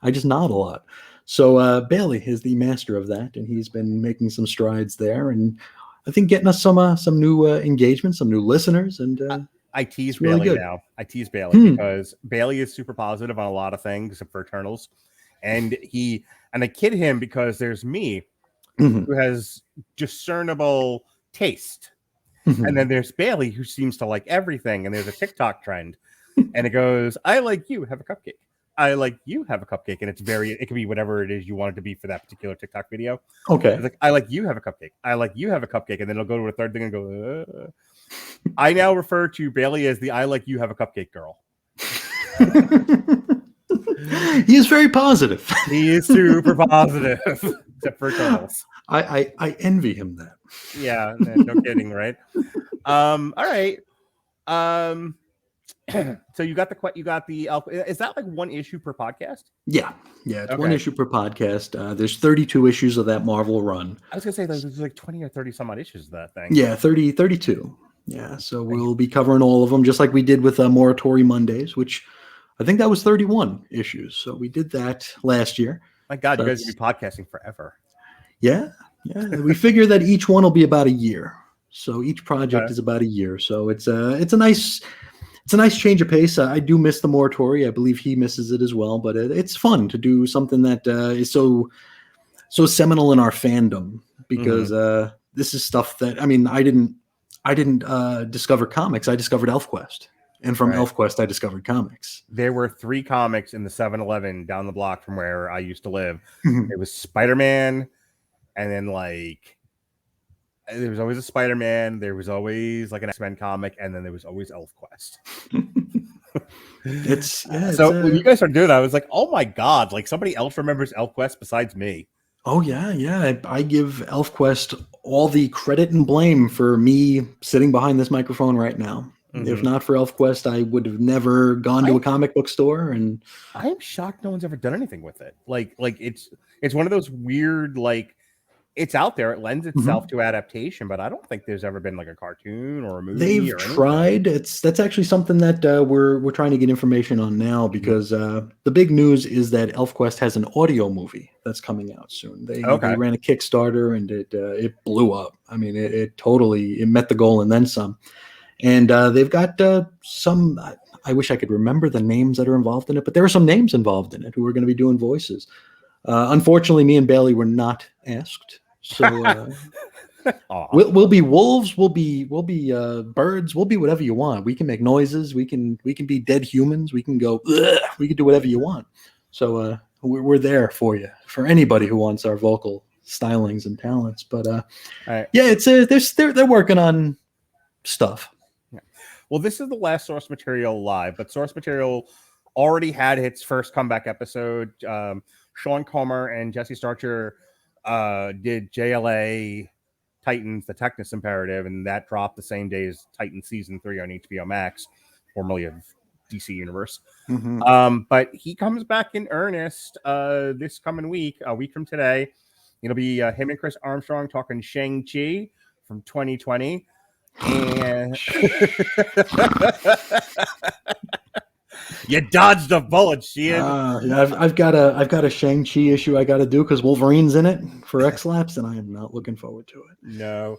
I just nod a lot. So Bailey is the master of that, and he's been making some strides there, and I think getting us some new engagement, some new listeners, and I tease it's really Bailey good. now. I tease Bailey because Bailey is super positive on a lot of things except for Eternals. And I kid him because there's me who has discernible taste. And then there's Bailey who seems to like everything. And there's a TikTok trend. And it goes, I like you, have a cupcake. I like you, have a cupcake. And it can be whatever it is you want it to be for that particular TikTok video. Okay. It's like, I like you, have a cupcake. I like you, have a cupcake. And then it'll go to a third thing and go, I now refer to Bailey as the I like you, have a cupcake girl. He is very positive. He is super positive, except for Eternals. I envy him that. Yeah, no kidding, right? All right. So you got the Elf. Is that like one issue per podcast? Yeah, it's one issue per podcast. There's 32 issues of that Marvel run. I was gonna say there's like 20 or 30 some odd issues of that thing. Yeah, 32. Yeah, so we'll be covering all of them, just like we did with Morituri Mondays, which I think that was 31 issues. So we did that last year. My God, you guys will be podcasting forever. Yeah. We figure that each one will be about a year. So each project is about a year. So it's a nice change of pace. I do miss the Morituri. I believe he misses it as well. But it's fun to do something that is so seminal in our fandom, because this is stuff that I didn't discover comics. I discovered ElfQuest. And from ElfQuest, I discovered comics. There were 3 comics in the 7-Eleven down the block from where I used to live. It was Spider-Man, and then there was always a Spider-Man. There was always like an X-Men comic, and then there was always ElfQuest. So when you guys started doing that, I was like, oh my God, like somebody else remembers ElfQuest besides me. Oh, yeah. I give ElfQuest all the credit and blame for me sitting behind this microphone right now. If not for ElfQuest, I would have never gone to a comic book store. And I'm shocked no one's ever done anything with it. Like it's one of those weird, like, it's out there. It lends itself to adaptation, but I don't think there's ever been like a cartoon or a movie. They've tried. That's actually something that we're trying to get information on now, because the big news is that ElfQuest has an audio movie that's coming out soon. They ran a Kickstarter, and it blew up. I mean, it totally met the goal and then some. And they've got some. I wish I could remember the names that are involved in it, but there are some names involved in it who are going to be doing voices. Unfortunately, me and Bailey were not asked. So we'll be wolves, we'll be birds, we'll be whatever you want. We can make noises, we can be dead humans, we can go, we can do whatever you want. So we're there for you, for anybody who wants our vocal stylings and talents. But it's they're working on stuff. Yeah. Well, this is the last Source Material live, but Source Material already had its first comeback episode. Sean Comer and Jesse Starcher did JLA Titans, the Technus Imperative, and that dropped the same day as Titans Season 3 on HBO Max, formerly of DC Universe. But he comes back in earnest this coming week, a week from today. It'll be him and Chris Armstrong talking Shang-Chi from 2020. And you dodged a bullet, Sheehan. I've got a Shang-Chi issue I got to do because Wolverine's in it for X-Lapse, and I am not looking forward to it. No.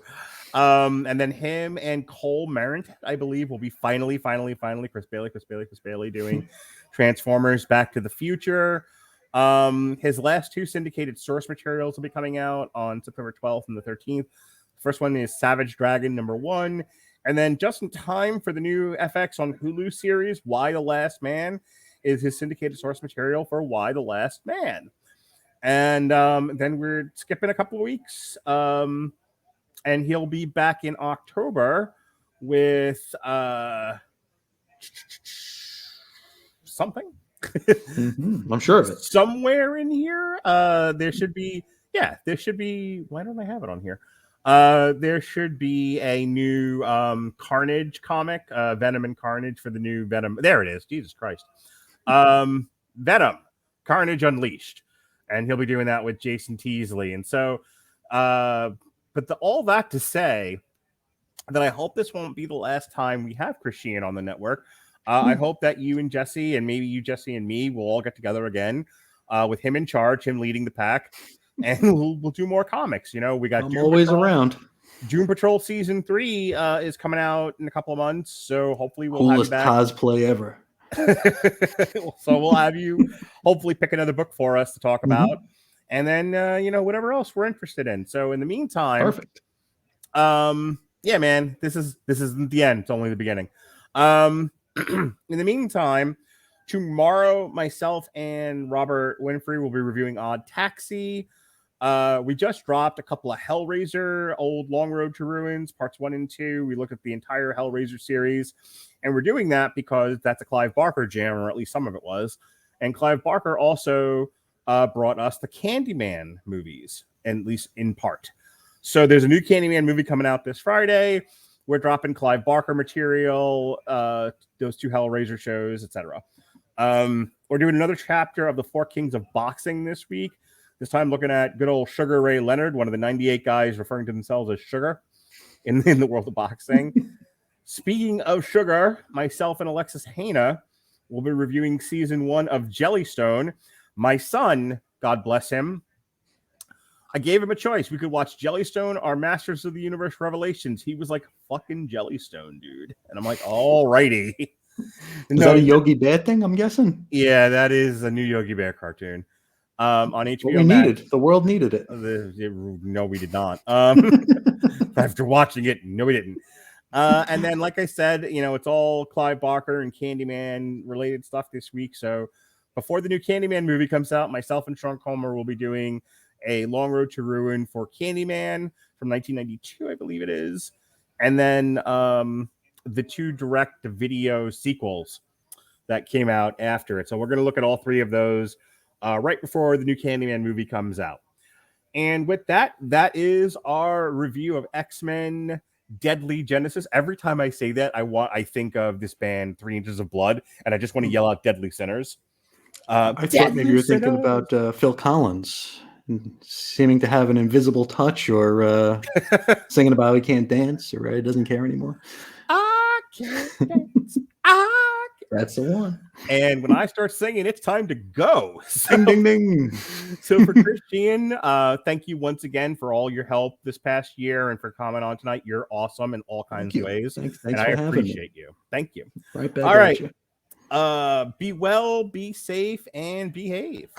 And then him and Cole Merritt, I believe, will be finally Chris Bailey doing Transformers Back to the Future. His last 2 syndicated source materials will be coming out on September 12th and the 13th. First one is Savage Dragon #1. And then just in time for the new FX on Hulu series, Why the Last Man, is his syndicated source material for Why the Last Man. And then we're skipping a couple of weeks. And he'll be back in October with something. I'm sure of it. Somewhere in here. There should be. Why don't I have it on here? There should be a new Carnage comic, Venom and Carnage for the new Venom. There it is. Jesus Christ. Venom, Carnage Unleashed. And he'll be doing that with Jason Teasley. And so, but all that to say that I hope this won't be the last time we have Chris Sheehan on the network. I hope that you and Jesse, and maybe you, Jesse, and me will all get together again with him in charge, him leading the pack, and we'll do more comics. You know, we got I'm always around. Doom Patrol season 3 is coming out in a couple of months, so hopefully we'll Coolest have you back. cosplay ever. So we'll have you hopefully pick another book for us to talk about, and then whatever else we're interested in. So in the meantime, perfect. Yeah, man, this isn't the end; it's only the beginning. In the meantime, tomorrow myself and Robert Winfrey will be reviewing Odd Taxi. We just dropped a couple of Hellraiser, Old Long Road to Ruins, parts 1 and 2. We looked at the entire Hellraiser series, and we're doing that because that's a Clive Barker jam, or at least some of it was. And Clive Barker also brought us the Candyman movies, at least in part. So there's a new Candyman movie coming out this Friday. We're dropping Clive Barker material, those 2 Hellraiser shows, etc. We're doing another chapter of the 4 Kings of Boxing this week. This time looking at good old Sugar Ray Leonard, one of the 98 guys referring to themselves as Sugar in the world of boxing. Speaking of Sugar, myself and Alexis Haina will be reviewing season 1 of Jellystone. My son, God bless him, I gave him a choice. We could watch Jellystone or Masters of the Universe Revelations. He was like, fucking Jellystone, dude. And I'm like, all righty. Is that a Yogi Bear thing, I'm guessing? Yeah, that is a new Yogi Bear cartoon. On HBO what we Max. needed. The world needed it. No, we did not. After watching it, no, we didn't. And then, like I said, it's all Clive Barker and Candyman related stuff this week. So before the new Candyman movie comes out, myself and Sean Comer will be doing a Long Road to Ruin for Candyman from 1992, I believe it is. And then the 2 direct-to-video sequels that came out after it. So we're going to look at all 3 of those right before the new Candyman movie comes out. And with that, that is our review of X-Men Deadly Genesis. Every time I say that, I think of this band 3 Inches of Blood, and I just want to yell out Deadly Sinners. I thought maybe you were thinking about Phil Collins seeming to have an invisible touch, or singing about he can't dance, or he doesn't care anymore. I can't dance. That's the one. And when I start singing, it's time to go. So, ding, ding, ding. So for Christian, thank you once again for all your help this past year and for coming on tonight. You're awesome in all kinds of ways. Thanks and I appreciate you. Thank you. Right back all right. You. Be well, be safe, and behave.